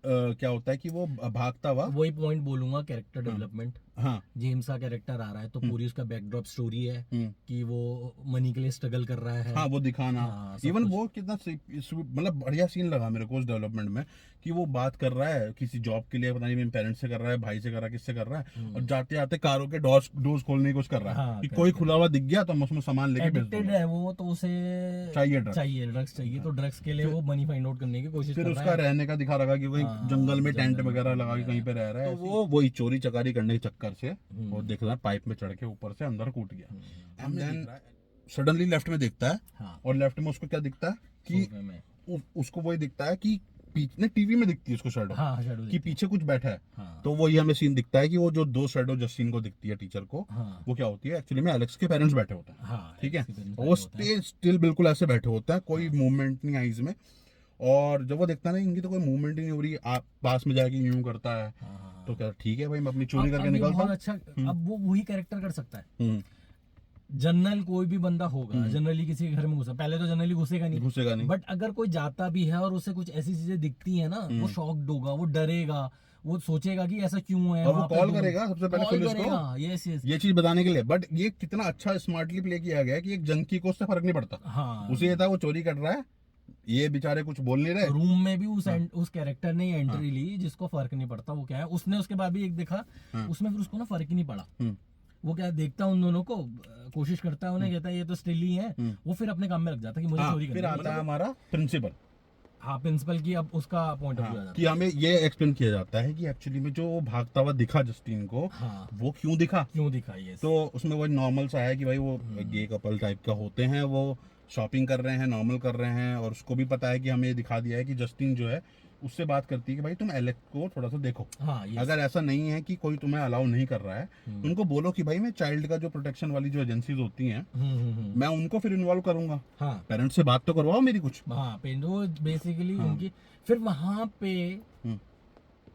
क्या होता है कि वो भागता हुआ, वही पॉइंट बोलूंगा, कैरेक्टर डेवलपमेंट। हाँ, जेम्स का कैरेक्टर आ रहा है, तो पूरी उसका बैकड्रॉप स्टोरी है कि वो मनी के लिए स्ट्रगल कर रहा है। हाँ, वो दिखाना, इवन वो कितना मतलब बढ़िया सीन लगा मेरे को उस डेवलपमेंट में, कि वो बात कर रहा है किसी जॉब के लिए, पता नहीं पेरेंट्स से कर रहा है, भाई से कर रहा है, किससे कर रहा है, और जाते आते कारों के डोर्स खोलने की कोशिश कर रहा है, कि कोई खुला हुआ दिख गया तो हम उसमें सामान लेके भेज दूंगा। है वो, तो उसे चाहिए ड्रग्स चाहिए, तो ड्रग्स के लिए वो मनी फाइंड आउट करने की कोशिश कर रहा है। फिर उसका रहने का दिखा रखा कि कोई जंगल में टेंट वगैरह लगा के कहीं पे रह रहा है, तो वो चोरी चकारी करने के चक्कर से वो देख रहा है, पाइप में चढ़ के ऊपर से अंदर कूद गया, एंड देन सडनली लेफ्ट में देखता है, और लेफ्ट में उसको क्या दिखता है कि उसको वही दिखता है कि पीछे टीवी में दिखती है उसको शैडो, हाँ शैडो कि दिखती है। पीछे कुछ बैठा है। हाँ तो वही हमें सीन दिखता है कि वो जो दो शैडो जस्टिन को दिखती है टीचर को, हाँ वो क्या होती है एक्चुअली में एलेक्स के पेरेंट्स बैठे होते हैं। हाँ ठीक है, ऐसे करने वो होता है। स्टिल बिल्कुल ऐसे बैठे होते हैं, कोई मूवमेंट नहीं आईज में। और जब वो देखता है ना इनकी तो कोई मूवमेंट ही नहीं हो रही, आप पास में जाके यूं करता है, हाँ, हाँ, तो क्या ठीक है भाई मैं अपनी चोरी अब करके ये निकलता बहुत हूँ। अच्छा, अब वो वही कैरेक्टर कर सकता है। हम्म, जनरल कोई भी बंदा होगा, जनरली किसी के घर में घुसा, पहले तो जनरली घुसेगा नहीं, घुसेगा नहीं। बट अगर कोई जाता भी है और उसे कुछ ऐसी चीजें दिखती है ना, वो शॉक्ड होगा, वो डरेगा, वो सोचेगा कि ऐसा क्यों है। और वो वहाँ पे कॉल दो- करेगा सबसे पहले कॉल पुलिस को, करेगा, यस यस। ये चीज बताने के लिए। बट ये कितना अच्छा स्मार्टली प्ले किया गया है कि एक जंकी को उससे फर्क नहीं पड़ता। हाँ उसे ये था वो चोरी कर रहा है, ये बेचारे कुछ बोल नहीं रहे। रूम में भी उस कैरेक्टर ने एंट्री ली जिसको फर्क नहीं पड़ता वो क्या है। उसने उसके बाद भी एक देखा, उसमें फिर उसको ना फर्क ही नहीं पड़ा। हम्म, वो क्या देखता है उन दोनों को, कोशिश करता है उन्हें, कहता है ये तो स्टिल ही है, वो फिर अपने काम में लग जाता है कि मुझे हाँ, चोरी फिर करनी है। आता है हमारा प्रिंसिपल। हाँ प्रिंसिपल की अब उसका पॉइंट ऑफ व्यू आ जाता कि हमें ये एक्सप्लेन किया जाता है कि एक्चुअली में जो भागता हुआ दिखा जस्टिन को, है। हाँ वो क्यों दिखा। क्यों दिखाई है। तो उसमें वो नॉर्मल सा है कि भाई वो गे कपल टाइप का होते हैं, वो शॉपिंग कर रहे हैं, नॉर्मल कर रहे हैं, और उसको भी पता है कि हमें ये दिखा दिया है कि जस्टिन जो है उससे बात करती है कि भाई तुम एलेक्स को थोड़ा सा देखो। हाँ yes। अगर ऐसा नहीं है कि कोई तुम्हें अलाउ नहीं कर रहा है, उनको बोलो कि भाई मैं चाइल्ड का जो प्रोटेक्शन वाली जो एजेंसीज होती हैं, मैं उनको फिर इन्वॉल्व करूंगा। हाँ पेरेंट्स से बात तो करवाओ मेरी कुछ। हाँ पेंडो बेसिकली उनकी फिर वहां पे हम्म,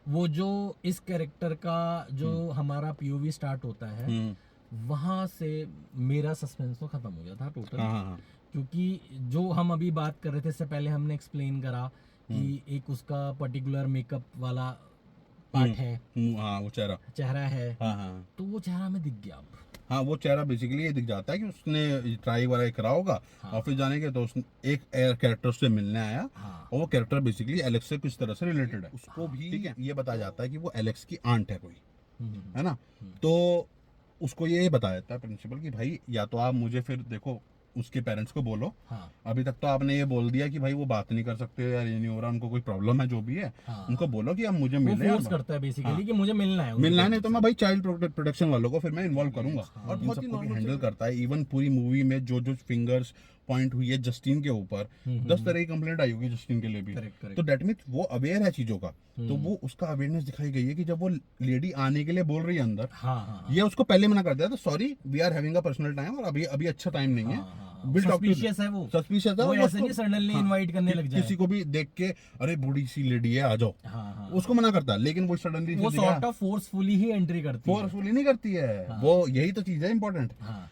वो जो इस कैरेक्टर का जो हमारा पीओवी स्टार्ट होता है, वहां से मेरा सस्पेंस तो खत्म हो गया था टोटल। हाँ हाँ हाँ, क्योंकि जो हम अभी बात कर रहे थे, इससे पहले हमने एक्सप्लेन करा कि एक उसका पर्टिकुलर मेकअप वाला पार्ट है, हाँ वो चेहरा है, हाँ हाँ तो वो चेहरा हमें दिख गया अब। हाँ, वो चेहरा बेसिकली ये दिख जाता है कि उसने ट्राई वगैरह करा होगा ऑफिस जाने के, तो उसने एक कैरेक्टर से मिलने आया, हाँ और वो कैरेक्टर बेसिकली एलेक्स से किस तरह से रिलेटेड है उसको भी ठीक है ये बताया जाता है कि वो एलेक्स की आंट है कोई, है ना। तो उसको ये बताया जाता है प्रिंसिपल कि भाई या तो आप मुझे फिर देखो उसके पेरेंट्स को बोलो, हाँ अभी तक तो आपने ये बोल दिया कि भाई वो बात नहीं कर सकते या ये नहीं हो रहा, उनको कोई प्रॉब्लम है जो भी है, हाँ। उनको बोलो कि आप मुझे वो मिले फोर्स करता है बेसिकली कि मुझे मिलना है, मिलना है, नहीं तो मैं भाई चाइल्ड प्रोटेक्शन वालों को फिर मैं इन्वॉल्व करूंगा। और इन बहुत ही नॉर्मल हैंडल करता है। इवन पूरी मूवी में जो जो फिंगर्स पॉइंट हुई है जस्टिन के ऊपर, 10 तरह की कंप्लेंट आई होगी जस्टिन के लिए भी। करेक्ट तो डेट मीन वो अवेयर है चीजों का, तो वो उसका अवेयरनेस दिखाई गई है कि जब वो लेडी आने के लिए बोल रही है अंदर, हाँ हाँ ये उसको पहले मना कर दिया था, sorry we are having a personal time, और अभी अभी अच्छा टाइम नहीं है। सस्पिशियस है वो, सस्पिशियस है वो वो ऐसे नहीं सडनली इनवाइट करने लग जाए। किसी को भी देख के अरे बूढ़ी सी लेडी है आ जाओ, हाँ हाँ उसको मना करता है, लेकिन वो सडनली वो sort of forcefully he entry करती है। फोर्सफुली नहीं करती है, वो यही तो चीज है इंपॉर्टेंट। हाँ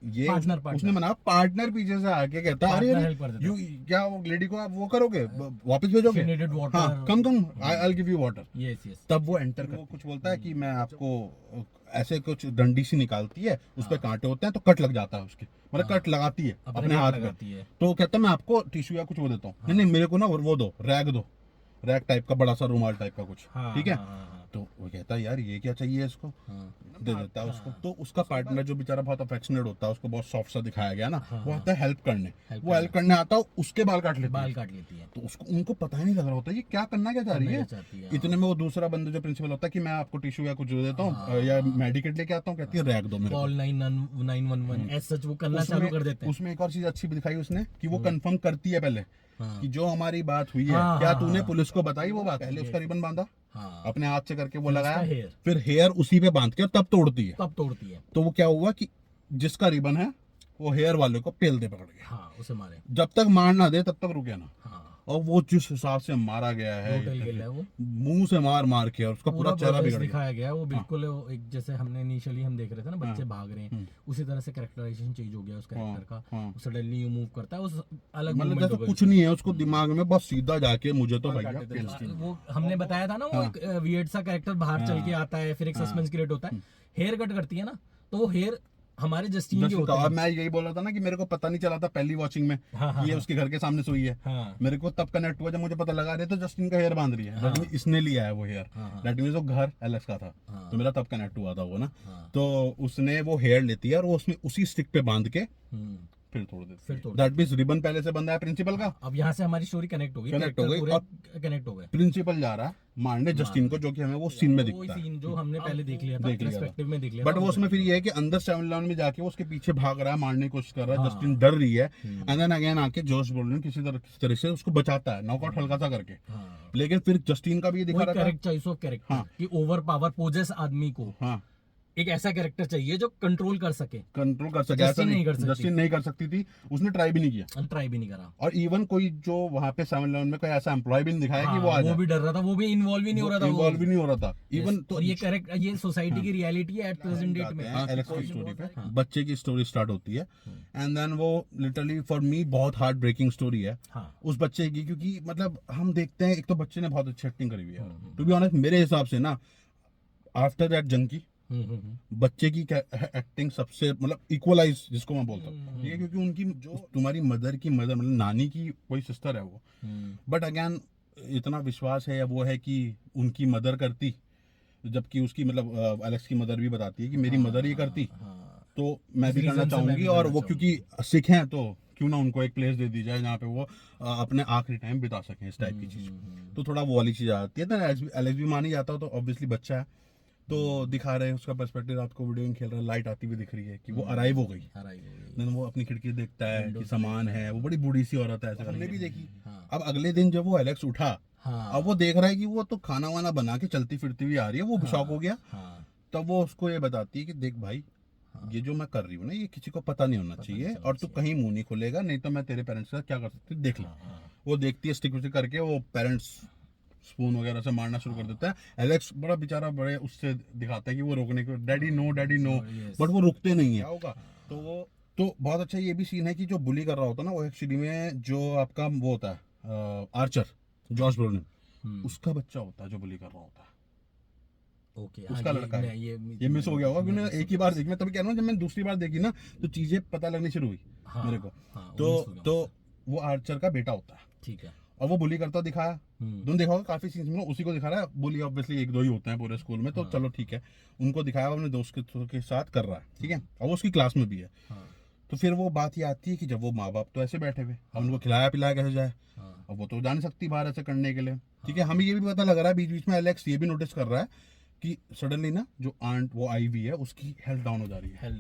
ये पार्टनर उसने मना पार्टनर पीछे से आके कहता है अरे Partner help कर देता यू क्या वो लेडी को आप वो करोगे वापस भेजोगे, She needed water. हाँ come I will give you water. Yes yes तब वो एंटर वो कुछ बोलता है कि मैं आपको ऐसे कुछ डंडी सी निकालती है, उस पे कांटे होते हैं तो कट लग जाता है उसके, मतलब कट लगाती है अपने हाथ में, लगाती है। तो कहता है मैं आपको टिश्यू या कुछ वो देता हूँ, नहीं नहीं मेरे को ना वो दो रैग टाइप का बड़ा सा रुमाल टाइप का कुछ, ठीक है। तो वो कहता है यार ये क्या चाहिए इसको, दे देता है उसको। तो उसका पार्टनर जो बेचारा बहुत अफेक्शनेट होता है, उसको बहुत सॉफ्ट सा दिखाया गया ना, वो आता है हेल्प करने, वो हेल्प करने आता है, उसके बाल काट लेती है। काट लेती है। तो उसको उनको पता ही नहीं लग रहा होता ये क्या करना क्या चाह रही है। चाहती है। इतने में वो दूसरा बंदा जो प्रिंसिपल होता है कि मैं आपको टिश्यू या कुछ दे देता हूँ या मेडिकेट लेके आता हूँ, कहती है रैग दो मेरे को। कॉल 911 एज सच वो करना चालू कर देते हैं। उसमें एक और चीज अच्छी भी दिखाई उसने कि वो कंफर्म करती है पहले कि जो हमारी बात हुई है हाँ, क्या हाँ, तूने हाँ। पुलिस को बताई वो बात, पहले उसका रिबन बांधा हाँ अपने हाथ से करके वो उसका लगाया, hair। फिर हेयर उसी पे बांध के और तब तोड़ती है। तब तोड़ती है। तो वो क्या हुआ कि जिसका रिबन है वो हेयर वाले को पेल दे पकड़ गया, हाँ उसे मारे। जब तक मार ना दे तब तक रुके ना। हाँ और वो जिस हिसाब से मारा गया है ब्रूटल किल है वो। मुंह से मार मार के, और उसका पूरा चेहरा process बिगड़ गया। दिखाया गया है वो बिल्कुल वो एक जैसे हमने इनिशियली हम देख रहे थे ना, बच्चे भाग रहे हैं, उसी तरह से कैरेक्टराइजेशन चेंज हो गया उस कैरेक्टर का। हाँ। सडनली मूव करता है, उस अलग मतलब movement जैसे हो गई कुछ नहीं है उसको दिमाग में, बस सीधा जाके मुझे तो भैया पेल। वो हमने बताया था ना, वो एक वियर्ड सा कैरेक्टर बाहर चल के आता है, फिर एक सस्पेंस क्रिएट होता है, हेयर कट करती है ना, तो वो हेयर हमारे जस्टिन के होते हैं। मैं यही बोल रहा था ना कि मेरे को पता नहीं चला था पहली वॉचिंग में हाँ, ये उसके घर के सामने सोई है। हाँ मेरे को तब कनेक्ट हुआ जब मुझे पता लगा रहे तो जस्टिन का हेयर बांध रही है, that means इसने लिया है वो हेयर, दैट मींस वो घर एलेक्स का था। तो मेरा तब कनेक्ट हुआ था वो ना। तो उसने वो हेयर लेती है और वो उसमें उसी स्टिक पे बांध के फिर तोड़ देती फिर है। तोड़ दैट मींस रिबन पहले से बंधा है प्रिंसिपल का, अब यहाँ से हमारी स्टोरी कनेक्ट हो गई, Connect हो गई, कनेक्ट हो गए। प्रिंसिपल जा रहा है मारने जस्टिन को, जो कि हमें वो सीन में वही दिखता है। सीन जो हमने पहले देख लिया था, देख लिया था। पर्सपेक्टिव में देख लिया बट था, वो उसमें फिर ये है कि अंदर 7-Eleven में जाके वो उसके पीछे भाग रहा है, मारने की कोशिश कर रहा है, हाँ। जस्टिन डर रही है, हम्म। एंड देन अगेन आके जोश ब्रोलिन किसी तरह से उसको बचाता है, नॉकआउट हल्का सा करके। हाँ। लेकिन फिर जस्टिन का भी ये दिखा वही रहा था। करेक्ट चॉइस ऑफ कैरेक्टर हाँ। कि ओवर पावर पोजेस आदमी को हाँ, एक ऐसा कैरेक्टर चाहिए जो कंट्रोल कर सके। कंट्रोल कर सके, जस्टिन ऐसा नहीं कर सकती। जस्टिन नहीं कर सकती थी, उसने ट्राई भी नहीं किया। ट्राई भी नहीं करा। और इवन कोई जो वहां पे 7-Eleven में कोई ऐसा एम्प्लॉय भी नहीं दिखाया कि वो आ वो जाए, भी डर रहा था, वो भी इन्वॉल्व ही नहीं हो रहा था, इन्वॉल्व भी नहीं हो रहा था इवन। Yes, और ये करेक्ट, ये सोसाइटी की रियलिटी है एट प्रेजेंट डेट में। एलेक्स की स्टोरी पे बच्चे की स्टोरी स्टार्ट होती है, एंड देन वो लिटरली फॉर मी बहुत हार्ट ब्रेकिंग स्टोरी है हाँ। उस बच्चे की, क्योंकि मतलब हम देखते हैं एक तो बच्चे ने बहुत अच्छी एक्टिंग करी हुई है, टू बी ऑनेस्ट मेरे हिसाब से ना, आफ्टर दैट जंकी बच्चे की एक्टिंग सबसे मतलब इक्वलाइज जिसको मैं बोलता हूँ, ठीक है, क्योंकि उनकी जो तुम्हारी मदर की मदर मतलब नानी की कोई सिस्टर है वो, बट अगेन इतना विश्वास है या वो है कि उनकी मदर करती, जबकि उसकी मतलब एलेक्स की मदर भी बताती है कि मेरी मदर ही करती तो मैं भी करना चाहूंगी, और वो क्योंकि सिख हैं तो क्यों ना उनको एक प्लेस दे दी जाए जहाँ पे वो अपने आखिरी टाइम बिता सकें, इस टाइप की चीज। तो थोड़ा वो वाली चीज आती है ना, एलेक्स भी मान ही जाता हो तो ऑब्वियसली बच्चा है, तो दिखा रहे हैं उसका पर्सपेक्टिव, रात को वीडियो गेम खेल रहा है, लाइट आती हुई दिख रही है कि वो अराइव हो गई, देन वो अपनी खिड़की देखता है कि सामान है, वो बड़ी बूढ़ी सी औरत है, ऐसा हमने भी देखी। अब अगले दिन जब वो एलेक्स उठा, अब वो देख रहा है कि वो तो खाना वाना बना के चलती फिरती हुई आ रही है, वो शॉक हो गया। तब वो उसको ये बताती है कि देख भाई, ये जो मैं कर रही हूँ ना, ये किसी को पता नहीं होना चाहिए, और तू कहीं मुंह नहीं खोलेगा, नहीं तो मैं तेरे पेरेंट्स के साथ क्या कर सकती हूँ देख ले। वो देखती है, स्टिक विस्टिक करके वो पेरेंट्स स्पून वगैरह से मारना शुरू कर देता है। एलेक्स बड़ा बेचारा बड़े उससे दिखाता है कि वो रोकने को डैडी नो, बट वो रुकते नहीं है। होगा तो वो तो बहुत अच्छा ये भी सीन है कि जो बुली कर रहा होता है ना, वो एक्चुअली में जो आपका वो होता है आर्चर जॉश ब्रोलिन, उसका बच्चा होता है जो बुली कर रहा होता है, ओके, उसका लड़का है। ये मिस हो गया होगा क्योंकि एक ही बार देखी, मैं तभी कह रहा हूँ जब मैंने दूसरी बार देखी ना तो चीजें पता लगनी शुरू हुई मेरे को। तो वो आर्चर का बेटा होता है, ठीक है, और वो बुली करता दिखाया, तुम देखा होगा काफी सीन्स में उसी को दिखा रहा है। बुली ऑब्वियसली एक दो ही होते हैं पूरे स्कूल में, तो चलो ठीक है, उनको दिखाया अपने दोस्त के साथ कर रहा है, ठीक है, और वो उसकी क्लास में भी है। तो फिर वो बात ये आती है कि जब वो माँ बाप तो ऐसे बैठे हुए, अब उनको खिलाया पिलाया कैसे जाए, अब वो तो जा नहीं सकती बाहर ऐसे करने के लिए, ठीक है। हमें ये भी पता लग रहा है बीच बीच में एलेक्स ये भी नोटिस कर रहा है कि सडनली ना जो आंट वो आई हुई है उसकी हेल्थ डाउन हो जा रही है,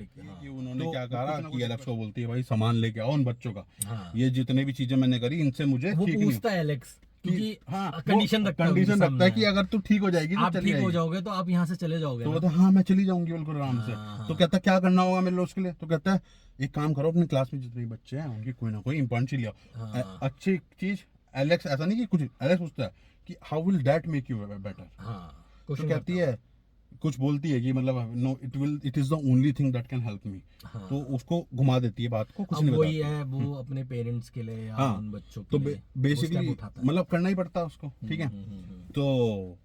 कि उन्होंने तो क्या कहा कि एलेक्स को बोलती है भाई सामान लेके आओ उन बच्चों का, हाँ। ये जितने भी चीजें मैंने करी इनसे मुझे वो ठीक नहीं पूछता है एलेक्स, क्योंकि हाँ कंडीशन रखता है कि अगर तू ठीक हो जाएगी तो आप चली ठीक हो जाएगी। जाओगे तो आप यहाँ से चले जाओगे तो ना। कहता है हाँ मैं चली जाऊंगी बिल्कुल आराम से। हाँ, तो कहता है क्या करना होगा मेरे लिए उसके लिए, तो कहता है एक काम करो अपनी क्लास में जितने भी बच्चे हैं उनकी कोई ना कोई इंपॉर्टेंट चीज लिया। अच्छी चीज एलेक्स ऐसा नहीं कि कुछ, एलेक्स पूछता है कि how will that make you better, तो कहती है कुछ बोलती है कि मतलब no it is the only thing that can help me, तो उसको घुमा देती है बात को, कुछ नहीं वही बताती। है वो अपने पेरेंट्स के लिए या हाँ, उन बच्चों के तो लिए बेसिकली मतलब करना ही पड़ता है उसको, ठीक है। तो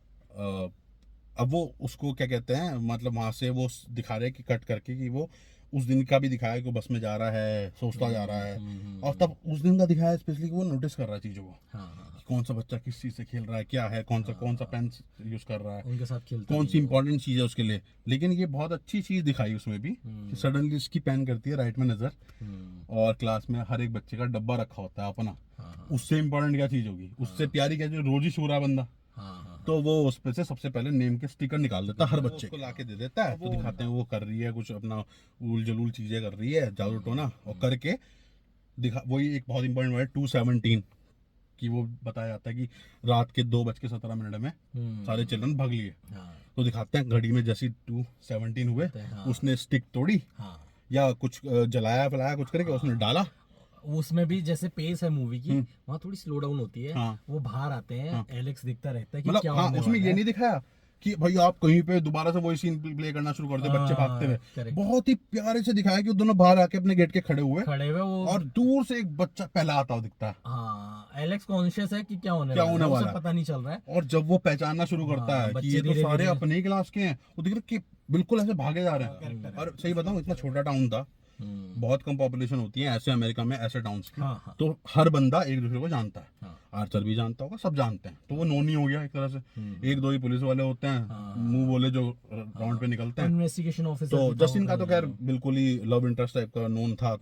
अब वो उसको क्या कहते हैं मतलब वहां से वो दिखा रहे कि कट करके कि वो उस दिन का भी दिखाया कि वो बस में जा रहा है, सोचता जा रहा है, और तब उस दिन का दिखाया स्पेशली कि वो नोटिस कर रहा है चीजों को, कि कौन सा बच्चा किस चीज से खेल रहा है, क्या है, कौन सा पेन यूज कर रहा है, उनके साथ खेलता कौन सी इंपॉर्टेंट चीज है उसके लिए। लेकिन ये बहुत अच्छी चीज दिखाई उसमें भी कि सडनली उसकी पेन करती है राइट में नजर, और क्लास में हर एक बच्चे का डब्बा रखा होता है अपना, उससे इंपॉर्टेंट क्या चीज होगी, उससे प्यारी क्या चीज, रोज ही सो रहा बंदा, तो वो उस पे से सबसे पहले नेम के स्टिकर निकाल देता है हर बच्चे को लाके दे देता है। तो दिखाते हैं वो कर रही है कुछ अपना उल जलूल चीजें कर रही है, जादू टोना, और करके दिखा वही एक बहुत इंपॉर्टेंट वर्ड 2:17 कि वो बताया जाता है कि रात के 2:17 में सारे चिल्ड्रन भाग लिए। तो दिखाते हैं घड़ी में जैसी 2:17 हुए उसने स्टिक तोड़ी या कुछ जलाया फैलाया कुछ करके उसने डाला। उसमें भी जैसे पेस है मूवी की, वहाँ थोड़ी स्लो डाउन होती है। हाँ। वो बाहर आते हैं, एलेक्स दिखता रहता है कि मतलब क्या हाँ, होने उसमें वाला ये है। नहीं दिखाया कि भाई आप कहीं पे दोबारा से वही सीन प्ले करना शुरू कर दे बच्चे भागते हुए, correct। बहुत ही प्यारे से दिखाया कि वो दोनों बाहर आके अपने गेट के खड़े हुए वो और दूर से एक बच्चा पहला आता हुआ दिखता है। हाँ, एलेक्स कॉन्शियस है कि क्या होने वाला उसे है, पता नहीं चल रहा है। और जब वो पहचानना शुरू करता है कि ये तो सारे अपने ही क्लास के हैं, वो दिख रहा है कि बिल्कुल ऐसे भागे जा रहे हैं। और सही बताऊं इतना छोटा टाउन था, बहुत कम पॉपुलेशन होती है ऐसे अमेरिका में ऐसे टाउन्स की, तो हर बंदा एक दूसरे को जानता है, आर्चर भी जानता होगा, सब जानते हैं, तो वो नोनी हो गया एक तरह से। एक दो ही पुलिस वाले होते हैं मुंह बोले जो राउंड पे निकलते हैं, इन्वेस्टिगेशन ऑफिसर। तो जस्टिन का तो खैर बिल्कुल ही लव इंटरेस्ट टाइप का नोन था,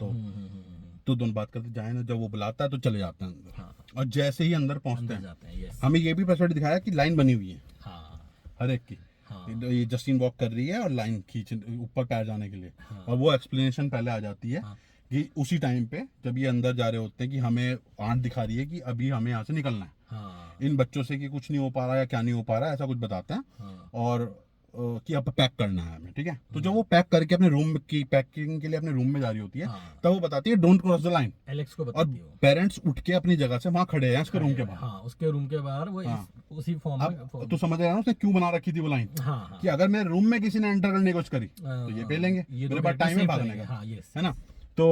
तो दोनों बात करते जाए ना, जब वो बुलाता है तो चले जाते हैं अंदर। हाँ, और जैसे ही अंदर पहुंचते अंदर हैं, जाते हैं, यस। हमें ये भी पर्सपेक्टिव दिखाया कि लाइन बनी हुई है हाँ हर एक की। हाँ ये जस्टिन वॉक कर रही है और लाइन खींच ऊपर पैर जाने के लिए, हाँ। और वो एक्सप्लेनेशन पहले आ जाती है हाँ। कि उसी टाइम पे जब ये अंदर जा रहे होते हैं कि हमें आंट दिखा रही है कि अभी हमें यहाँ से निकलना है, हाँ इन बच्चों से कि कुछ नहीं हो पा रहा है या क्या नहीं हो पा रहा है, ऐसा कुछ बताते हैं। हाँ और कि अब पैक करना है हमें, ठीक है। तो जब वो पैक करके अपने रूम की पैकिंग के लिए अपने रूम में जा रही होती है, हाँ। तब वो बताती है don't cross the line, Alex को और बताती है वो। पेरेंट्स उठ के अपनी जगह से वहां खड़े हैं उसके रूम के बाहर। हाँ, उसके रूम के बाहर वो हाँ। उसी फॉर्म में अब तो समझ रहे हैं ना उसने क्यों बना रखी थी वो लाइन, हाँ हाँ। कि अगर मेरे रूम में किसी ने एंटर करने की कोशिश करी तो ये पे लेंगे, ये मेरे तो पास टाइम है save भागने करेंगे, का, हाँ, यस। है ना। तो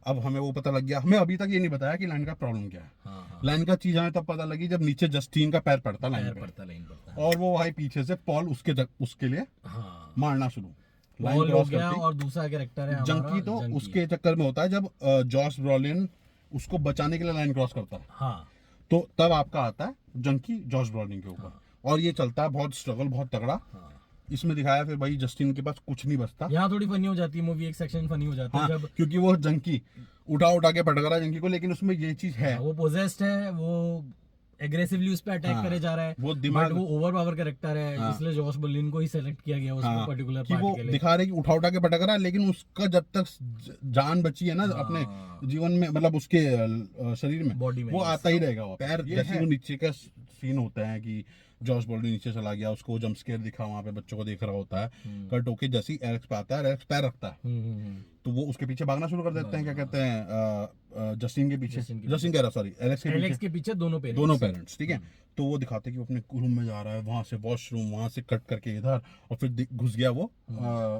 अब हमें वो पता लग गया, हमें अभी तक ये नहीं बताया कि लाइन का प्रॉब्लम क्या है। हाँ हाँ। लाइन का चीज हमें तब पता लगी जब नीचे जस्टिन का पैर पड़ता लाइन पैर पे, पड़ता, लाइन पड़ता। और वो भाई पीछे से पॉल उसके लिए हाँ, मारना शुरू, लाइन पॉल हो क्रॉस गया, करती। और दूसरा कैरेक्टर है हमारा जंकी तो जंकी। उसके चक्कर में होता है जब जॉश ब्रॉलिन उसको बचाने के लिए लाइन क्रॉस करता है, हाँ तो तब आपका आता है जंकी जॉश ब्रॉलिन के ऊपर। और ये चलता है बहुत स्ट्रगल, बहुत तगड़ा हाँ। इसमें दिखाया। फिर भाई जस्टिन के पास कुछ नहीं बचता, यहाँ थोड़ी फनी हो जाती है मूवी, एक सेक्शन फनी हो जाता है हाँ, जब क्योंकि वो जंकी उठा के पटक रहा है जंकी को, लेकिन उसमें ये चीज है, वो पोजेस्ड है, वो एग्रेसिवली उस पर अटैक हाँ, करे जा रहा है, वो दिमाग, बट वो ओवर पावर कैरेक्टर है, हाँ, इसलिए जॉश ब्रॉलिन को ही सेलेक्ट किया गया उस हाँ, पर्टिकुलर कि पार्ट वो के लिए। दिखा रहे कि उठा के पटक रहा है, लेकिन उसका जब तक जान बची है ना हाँ, अपने जीवन में, मतलब उसके शरीर में, बॉडी में, वो yes। आता ही रहेगा। वो पैर जैसे वो नीचे का सीन होता है कि जॉश ब्रॉलिन नीचे चला गया, उसको जंप स्केयर दिखा, वहां पे बच्चों को देख रहा होता है, कट होके जैसे ही एलेक्स पे आता है, एलेक्स पैर रखता है, तो वो उसके पीछे भागना शुरू कर देते हैं, क्या कहते हैं, जस्टिन के पीछे, जस्टिन कह रहा, सॉरी, एलेक्स के पीछे दोनों पेरेंट्स, ठीक है। तो वो दिखाते हैं कि वो अपने रूम में जा रहा है, वहां से वॉशरूम, वहां से कट करके इधर, और फिर घुस गया वो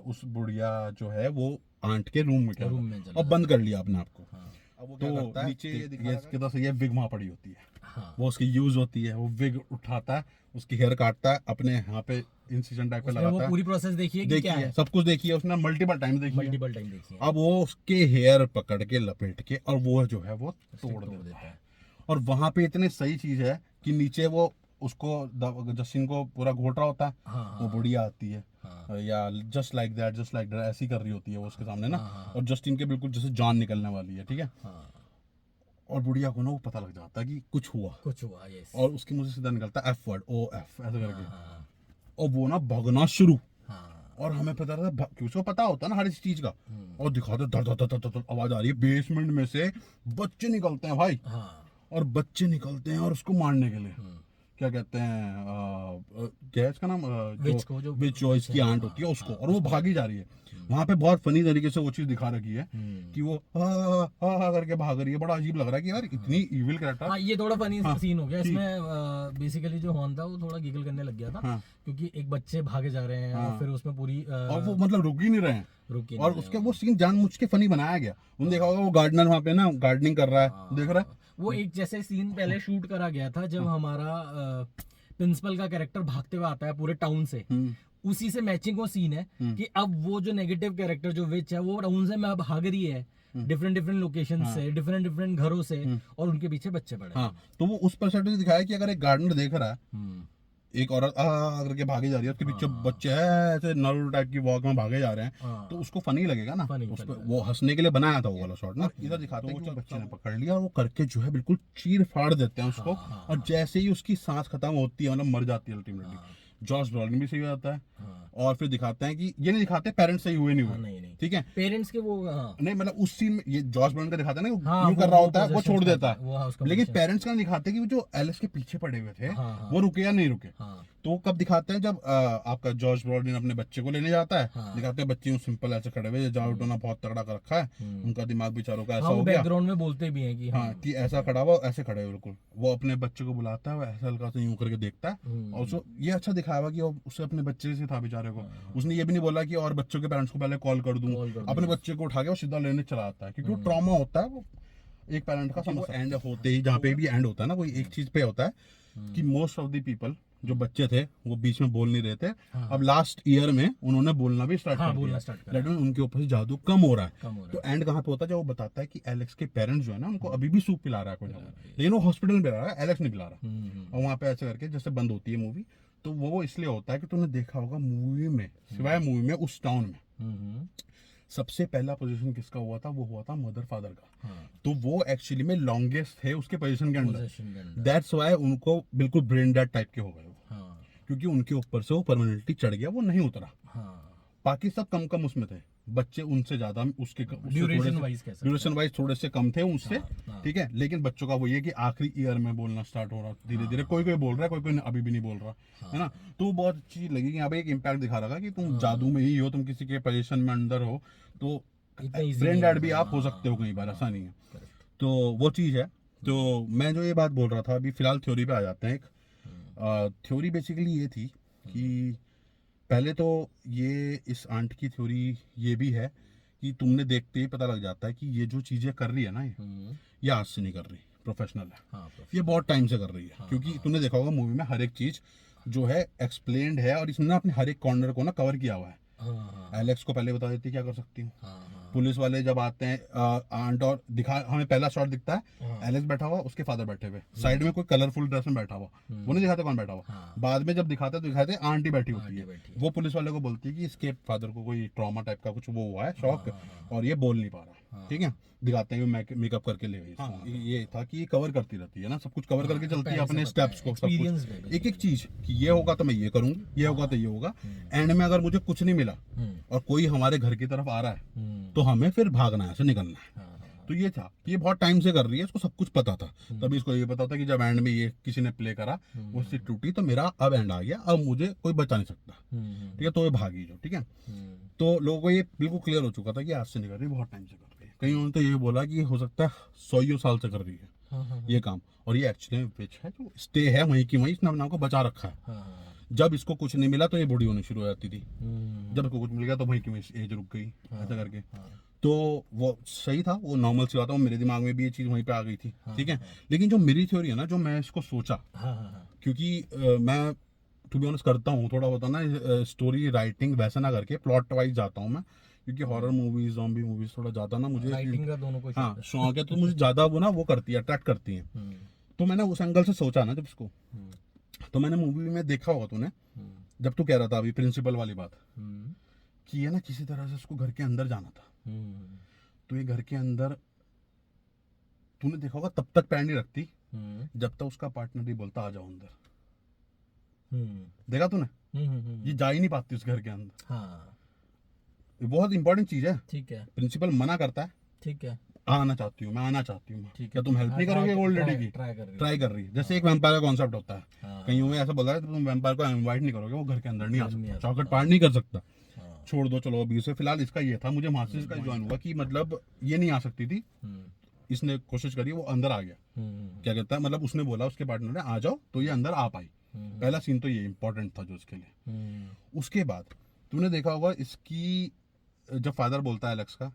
उस बुढ़िया जो है वो आंट के रूम में, और बंद कर लिया अपने आप को। अब वो क्या करता है, नीचे इसके तरफ से ये विग वहां पड़ी होती है, हाँ। वो उसकी यूज होती है, वो विग उठाता है, उसकी हेयर काटता है, अपने यहाँ पे इंसिजन टाइप पे लगाता है। पूरी प्रोसेस देखिए कि क्या है, सब कुछ देखी है उसने, मल्टीपल टाइम देखी है। मल्टीपल टाइम देखिए। अब वो उसके हेयर पकड़ के लपेट के और वो जो है वो तोड़ देता है। और वहां पे इतने सही चीज है कि नीचे वो उसको जस्टिन को पूरा घोट रहा होता है, हाँ, वो बुढ़िया आती है, हाँ, या जस्ट लाइक दैट ऐसी कर रही होती है वो उसके सामने ना, हाँ, और जस्टिन के बिल्कुल जैसे जान निकलने वाली है, ठीक है। हाँ, और बुढ़िया को ना वो पता लग जाता है कि कुछ हुआ, यस। और उसके मुंह से सीधा निकलता है एफ वर्ड, ओ एफ ऐसे करके, हाँ, और वो ना भगना शुरू। हाँ, और हमें पता रहता कि उसको पता होता है ना हर इस चीज का, और दिखाते धड़ धड़ धड़ धड़ आवाज आ रही है, बेसमेंट में से बच्चे निकलते हैं भाई, हाँ, और बच्चे निकलते हैं और उसको मारने के लिए, क्या कहते हैं, क्या है इसका नाम, विच जो इसकी आंट होती है उसको, और वो भागी जा रही है। वहां पे बहुत फनी तरीके से वो चीज दिखा रखी है कि वो हा करके भाग रही है, बड़ा अजीब लग रहा है कि यार इतनी इविल कैरेक्टर। हाँ, ये थोड़ा फनी सीन हो गया इसमें। बेसिकली जो हॉर्न था वो थोड़ा गिगल करने लग गया था, क्योंकि एक बच्चे भागे जा रहे हैं, और फिर उसमें पूरी और वो मतलब रुक ही नहीं रहे हैं, और उसके वो सीन जानबूझ के फनी बनाया गया। उन्होंने देखा होगा वो गार्डनर वहां पे ना गार्डनिंग कर रहा है, देख रहा है, वो एक जैसे सीन पहले शूट करा गया था जब हमारा प्रिंसिपल का कैरेक्टर भागते हुए आता है पूरे टाउन से, उसी से मैचिंग वो सीन है कि अब वो जो नेगेटिव कैरेक्टर जो विच है वो टाउन से मैं भाग रही है, डिफरेंट लोकेशन से, डिफरेंट घरों से, और उनके पीछे बच्चे पड़े। हाँ, तो वो उस परसेंटेज से दिखाया कि अगर एक गार्डनर देख रहा है, एक औरत करके भागी जा रही है, उसके पीछे बच्चे हैं ऐसे नल टाइप की वॉक में भागे जा रहे हैं, तो उसको फनी लगेगा ना, वो हंसने के लिए बनाया था वो वाला शॉट ना। इधर दिखाते हैं कि बच्चे ने पकड़ लिया और वो करके जो है बिल्कुल चीर फाड़ देते हैं उसको, और जैसे ही उसकी सांस खत्म होती है, मतलब मर जाती है अल्टीमेटली, जॉश ब्रॉलिन भी सही हो जाता है। और फिर दिखाते हैं कि ये नहीं दिखाते पेरेंट्स सही हुए नहीं हुए, ठीक है, पेरेंट्स के वो नहीं, मतलब उस सीन में ये जॉश ब्रॉलिन का दिखाते हैं ना, यूं कर रहा होता है, वो छोड़ देता है, लेकिन पेरेंट्स का दिखाते हैं कि जो एलिस के पीछे पड़े हुए थे वो रुके या नहीं रुके। तो कब दिखाते हैं, जब आपका जॉश ब्रॉलिन अपने बच्चे को लेने जाता है, दिखाते हैं बच्चे सिंपल ऐसे खड़े हुए, जाओ टोना बहुत तगड़ा कर रखा है, उनका दिमाग बेचारों का ऐसा हो गया, बैकग्राउंड में बोलते भी हैं कि हाँ कि ऐसा खड़ा हुआ, ऐसे खड़े हुए बिल्कुल, वो अपने बच्चे को बुलाता है, वो ऐसा हल्का सा यूं करके देखता है, और उसको ये अच्छा दिखाया हुआ कि उससे अपने बच्चे से था बेचारे को, उसने ये भी नहीं बोला कि और बच्चों के पेरेंट्स को पहले कॉल कर दूं, अपने बच्चे को उठा के वो सीधा लेने चला आता है, क्योंकि वो ट्रॉमा होता है, वो एक पेरेंट का समझ एंड होते ही, जहाँ पे भी एंड होता है ना, कोई एक चीज पे होता है कि मोस्ट ऑफ द पीपल जो बच्चे थे वो बीच में बोल नहीं रहे थे, अब लास्ट ईयर में उन्होंने बोलना भी स्टार्ट कर दिया, लेकिन उनके ऊपर से जादू कम हो रहा है। तो एंड कहाँ पे होता है, जब वो बताता है कि एलेक्स के पेरेंट्स जो है ना उनको अभी भी सूप पिला रहा है कोई ना कोई, लेकिन वो हॉस्पिटल में पिला रहा है, एलेक्स नहीं पिला रहा, और वहाँ पे ऐसे करके जैसे बंद होती है मूवी, तो वो इसलिए होता है कि तूने देखा होगा मूवी में, सिवाय मूवी में उस टाउन में सबसे पहला पोजीशन किसका हुआ था? वो हुआ था मदर फादर का। हाँ, तो वो एक्चुअली में लॉन्गेस्ट थे उसके पोजीशन के अंदर। पोजीशन के अंदर। दैट्स वाई उनको बिल्कुल ब्रेन डेड टाइप के हो गए वो, हाँ, क्योंकि उनके ऊपर से वो परमानेंटली चढ़ गया, वो नहीं उतरा। हाँ, बाकी सब कम कम उसमें थे, बच्चे उनसे ज्यादा उसके ड्यूरेशन वाइज कह सकते हैं। ड्यूरेशन वाइज थोड़े से कम थे उनसे। हाँ, हाँ। ठीक है, लेकिन बच्चों का वो ये कि आखिरी ईयर में बोलना स्टार्ट हो रहा धीरे धीरे, कोई कोई बोल रहा है, कोई कोई अभी भी नहीं बोल रहा, है ना। तो वो बहुत अच्छी लगी कि यहाँ पे एक इम्पैक्ट दिखा रहा था कि तुम जादू में ही हो, तुम किसी के पोजीशन में अंदर हो तो इतना easy ब्रेन नहीं डेड है। भी आप हो हाँ, सकते हो कई बार, ऐसा नहीं है। correct। तो वो चीज़ है। तो मैं जो ये बात बोल रहा था अभी फिलहाल थ्योरी पे आ जाते हैं। एक थ्योरी बेसिकली ये थी कि पहले तो ये इस आंट की थ्योरी ये भी है कि तुमने देखते ही पता लग जाता है कि ये जो चीज़ें कर रही है ना, ये आज से नहीं कर रही, प्रोफेशनल है। हाँ, ये बहुत टाइम से कर रही है, क्योंकि तुमने देखा होगा मूवी में हर एक चीज़ जो है एक्सप्लेन्ड है, और इसने अपने हर एक कॉर्नर को ना कवर किया हुआ है। हाँ, एलेक्स को पहले बता देती है क्या कर सकती हूँ। हाँ, पुलिस वाले जब आते हैं आंट और दिखा, हमें पहला शॉट दिखता है हाँ। एलेक्स बैठा हुआ, उसके फादर बैठे हुए, साइड में कोई कलरफुल ड्रेस में बैठा हुआ, वो नहीं दिखाते कौन बैठा हुआ। हाँ। बाद में जब दिखाते तो दिखाते आंटी बैठी होती आंटी है। बैठी है। वो पुलिस वाले को बोलती है कि इसके फादर को कोई ट्रॉमा टाइप का कुछ वो हुआ है, शॉक, और ये बोल नहीं पा रहा। ठीक है, दिखाते हैं मेकअप करके ले गई। हाँ, ये था कि कवर करती रहती है ना, सब कुछ कवर करके चलती है अपने स्टेप्स को, सब Experience कुछ पे एक एक चीज कि ये होगा तो मैं ये करूंगी, ये होगा तो ये होगा। एंड में अगर मुझे कुछ नहीं मिला और कोई हमारे घर की तरफ आ रहा है तो हमें फिर भागना है, ऐसे निकलना है। तो ये था, ये बहुत टाइम से कर रही है, इसको सब कुछ पता था। तभी इसको ये पता था कि जब एंड में ये किसी ने प्ले करा, वो सीट टूटी, तो मेरा अब एंड आ गया, अब मुझे कोई बचा नहीं सकता। ठीक है, तो ये भागी जो। ठीक है, तो लोगों को ये बिल्कुल क्लियर हो चुका था कि आज से नहीं कर रही, बहुत टाइम से कर रही है। कहीं उन्होंने तो ये बोला कि हो सकता है 100 साल से कर रही है ये काम, और ये एक्चुअली विच है जो स्टे है वहीं की वहीं, इसने अपने आप को बचा रखा है। जब इसको कुछ नहीं मिला तो ये बूढ़ी होनी शुरू हो जाती थी, जब इसको कुछ मिल गया तो वहीं की वहीं एज रुक गई, ऐसा करके। तो वो सही था, वो नॉर्मल सी बात है, मेरे दिमाग में भी ये चीज़ वहीं पे आ गई थी। ठीक है, लेकिन जो मेरी थ्योरी है ना, जो मैं इसको सोचा, क्योंकि मैं टू बी ऑनेस्ट करता हूँ थोड़ा होता ना स्टोरी राइटिंग वैसा ना करके प्लॉट वाइज जाता हूँ मैं, क्योंकि हॉरर मूवीज ज़ॉम्बी मूवीज थोड़ा ज़्यादा ना मुझे राइटिंग का दोनों को हाँ शौक है, तो मुझे ज़्यादा वो ना वो करती है, अट्रैक्ट करती है। तो मैंने उस एंगल से सोचा ना जब इसको, तो मैंने मूवी में देखा होगा तूने, जब तू कह रहा था अभी प्रिंसिपल वाली बात, कि ये ना किसी तरह से उसको घर के अंदर जाना था। तो ये घर के अंदर तूने देखा होगा तब तक पैर नहीं रखती जब तक उसका पार्टनर नहीं बोलता आ जाओ अंदर। देखा तूने, ये जा ही नहीं पाती उस घर के अंदर। हाँ, ये बहुत इंपॉर्टेंट चीज है। ठीक है, प्रिंसिपल मना करता है, ठीक है, आना चाहती हूँ मैं, आना चाहती हूँ। ठीक है। क्या तुम हेल्प नहीं करोगे ओल्ड लेडी की? ट्राई कर रही है, जैसे एक वैम्पायर का कॉन्सेप्ट होता है। हाँ। कहीं में ऐसा बोला है तुम वैम्पायर को इनवाइट नहीं करोगे, वो घर के अंदर नहीं आ नहीं आ सकता, सकता। चौखट पार नहीं कर सकता। हाँ। छोड़ दो चलो अभी से। फिलहाल इसका ये था, मुझे मास्टर्स का ज्वाइन हुआ कि मतलब ये नहीं आ सकती थी, इसने कोशिश करी, वो अंदर आ गया। क्या कहता है, मतलब उसने बोला उसके पार्टनर ने आ जाओ, तो ये अंदर आ पाई। पहला सीन तो ये इंपॉर्टेंट था जो उसके लिए। उसके बाद तूने देखा होगा इसकी, जब फादर बोलता है एलेक्स का,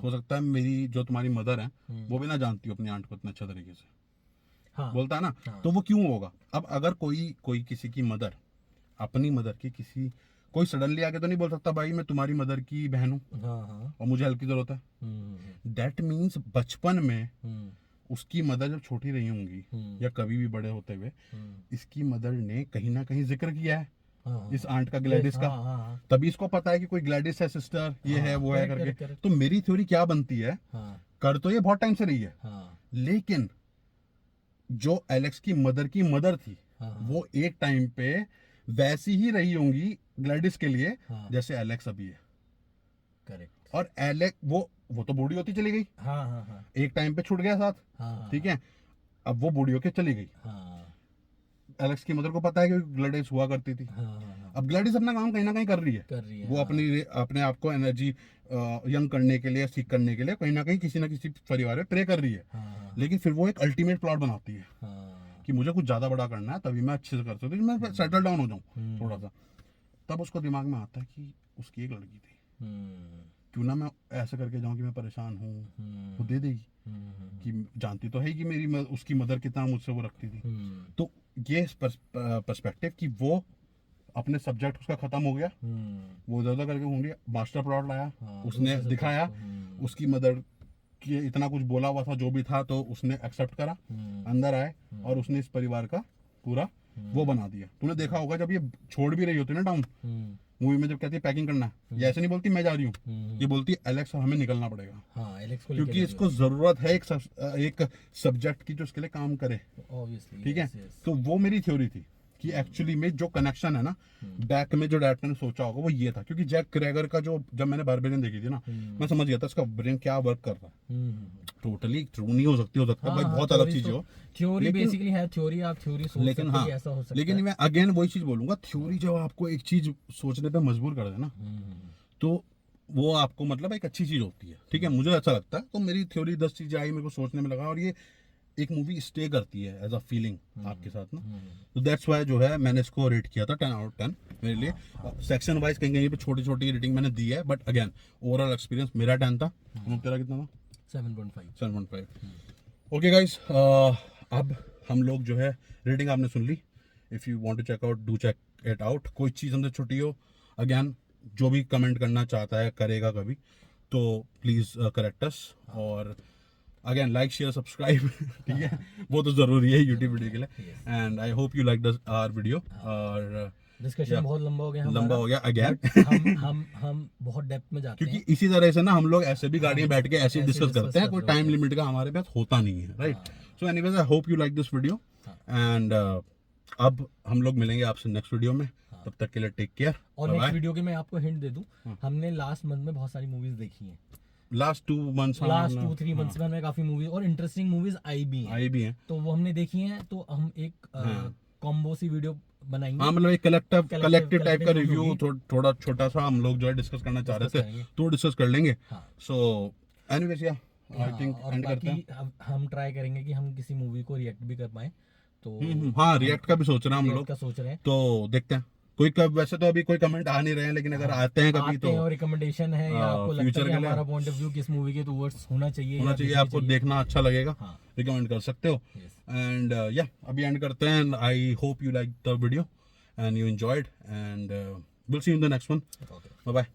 हो सकता है मेरी जो तुम्हारी मदर है वो भी ना जानती हो अपनी आंट को इतने अच्छे तरीके से। हाँ। बोलता है ना। हाँ। तो वो क्यों होगा? अब अगर कोई किसी की मदर, अपनी मदर की किसी, कोई सडनली आके तो नहीं बोल सकता भाई मैं तुम्हारी मदर की बहन हूँ और मुझे हेल्प की जरूरत है। दैट मीन्स बचपन में उसकी मदर जब छोटी रही होंगी या कभी भी बड़े होते हुए, इसकी मदर ने कहीं ना कहीं जिक्र किया है इस आंट का, ग्लैडिस का। तभी इसको पता है कि कोई ग्लैडिस है सिस्टर, ये है वो है करके। तो मेरी थ्योरी क्या बनती है, कर तो ये बहुत टाइम से रही है, लेकिन जो एलेक्स की मदर थी, वो एक टाइम पे वैसी ही रही होंगी ग्लैडिस के लिए जैसे एलेक्स अभी है। करेक्ट। और एलेक्स वो तो बूढ़ी होती चली गई, एक टाइम पे छूट गया साथ। ठीक है, अब वो बूढ़ी होके चली गई। एलेक्स की मदर को पता है कि ग्लैडिस हुआ करती थी। अब ग्लैडिस अपना काम कहीं ना कहीं कर रही है। वो अपने आप को एनर्जी यंग करने के लिए, सीख करने के लिए कहीं ना कहीं किसी ना किसी परिवार में प्रे कर रही है। लेकिन फिर वो एक अल्टीमेट प्लॉट बनाती है कि मुझे कुछ ज्यादा बड़ा करना है, तभी मैं अच्छे से कर सकती हूँ, मैं सेटल डाउन हो जाऊँ थोड़ा सा। तब उसको दिमाग में आता है कि उसकी एक लड़की थी, क्यों ना मैं ऐसा करके जाऊं कि मैं परेशान हूँ, वो दे देगी। कि जानती तो है कि उसकी मदर कितना मुझसे वो रखती थी। तो ये पर्सपेक्टिव कि वो अपने सब्जेक्ट उसका खत्म हो गया, वो ज्यादा करके होंगे, मास्टर प्लॉट लाया, उसने दिखाया, उसकी मदर कि इतना कुछ बोला हुआ था जो भी था, तो उसने एक्सेप्ट करा, अंदर आए और उसने इस परिवार का पूरा वो बना दिया। तूने देखा होगा जब ये छोड़ भी रही होती ना टाउन, मूवी में जब कहती है पैकिंग करना है, ये ऐसे नहीं बोलती मैं जा रही हूँ, ये बोलती है एलेक्स हमें निकलना पड़ेगा, हाँ एलेक्स को क्योंकि इसको जरूरत है एक सब्जेक्ट की जो इसके लिए काम करे, ऑब्वियसली, ठीक है। तो वो मेरी थ्योरी थी कि एक्चुअली में जो कनेक्शन है ना बैक में, जो डायरेक्टर ने सोचा होगा वो ये था, क्योंकि जैक क्रैगर का जो, जब मैंने बारबेरियन देखी थी ना, मैं समझ गया था इसका ब्रेन क्या वर्क कर रहा है। टोटली ट्रू नहीं हो सकती, भाई बहुत अलग चीज हो, थ्योरी बेसिकली है, थ्योरी आप थ्योरी सोच लेकिन सकते हाँ, कि ऐसा हो सकता लेकिन है। मैं अगेन वही चीज बोलूंगा, थ्योरी जब आपको एक चीज सोचने पे मजबूर कर दे ना, तो वो आपको मतलब एक अच्छी चीज होती है, ठीक है, मुझे अच्छा लगता है। तो मेरी थ्योरी 10 चीजें आई, मेरे को सोचने में लगा, और ये एक मूवी स्टे करती है एज अ फीलिंग आपके साथ ना, तो दैट्स वाई जो है मैंने इसको रेट किया था 10 आउट 10 मेरे लिए। सेक्शन वाइज कहीं कहीं पे छोटी छोटी रेटिंग मैंने दी है, बट अगेन ओवरऑल एक्सपीरियंस मेरा 10 था। तेरा कितना था? 7.5। 7.5। ओके गाइस, अब हम लोग जो है रेटिंग आपने सुन ली, if you want to check out do check it out. कोई चीज़ हमसे छुट्टी हो, अगेन जो भी कमेंट करना चाहता है करेगा कभी, तो प्लीज़ करेक्ट अस, और अगेन लाइक शेयर सब्सक्राइब, ठीक है, वो तो ज़रूरी है यूट्यूब वीडियो के लिए। And I hope you like our video, और डिस्कशन बहुत लंबा हो गया हमारा, लंबा हो गया अगेन, हम बहुत डेप्थ में जाते हैं, क्योंकि इसी तरह से ना हम लोग ऐसे भी गाड़ी में बैठ के ऐसे डिस्कस discuss करते हैं, कोई करते टाइम लिमिट का हमारे पास होता नहीं है, right. So anyways I hope you like this video, and अब हम लोग मिलेंगे आपसे नेक्स्ट वीडियो में, तब तक के लिए टेक केयर। और नेक्स्ट वीडियो के मैं आपको हिंट दे दूं, हमने लास्ट मंथ में बहुत सारी मूवीज देखी हैं, लास्ट 2 मंथ्स, लास्ट 2-3 मंथ्स में हमें काफी मूवीज और इंटरेस्टिंग मूवीज आई भी हैं, तो वो हमने देखी हैं, तो हम एक कॉम्बो सी वीडियो बनाएंगे। हाँ, मतलब एक कलेक्टिव टाइप का रिव्यू, होगी। थोड़ा छोटा सा हम लोग जो है डिस्कस करना चाह रहे थे, तो डिस्कस कर लेंगे। सो एनीवेज या आई थिंक एंड करते हैं। हम ट्राई करेंगे कि हम किसी मूवी को रिएक्ट भी कर पाए, तो हाँ, रिएक्ट का भी सोच रहे हैं हम लोग, का सोच रहे हैं, तो देखते हैं। वैसे तो अभी कोई कमेंट आ नहीं रहे हैं, लेकिन अगर आते हैं कभी तो रिकमेंडेशन है, या आपको लगता है कि हमारा पॉइंट ऑफ व्यू किस मूवी के टुवर्ड्स होना चाहिए, आपको देखना अच्छा लगेगा, रिकमेंड कर सकते हो। एंड या अभी एंड करते हैं। I hope you like the video and you enjoyed, and will see you in the next one. Bye bye.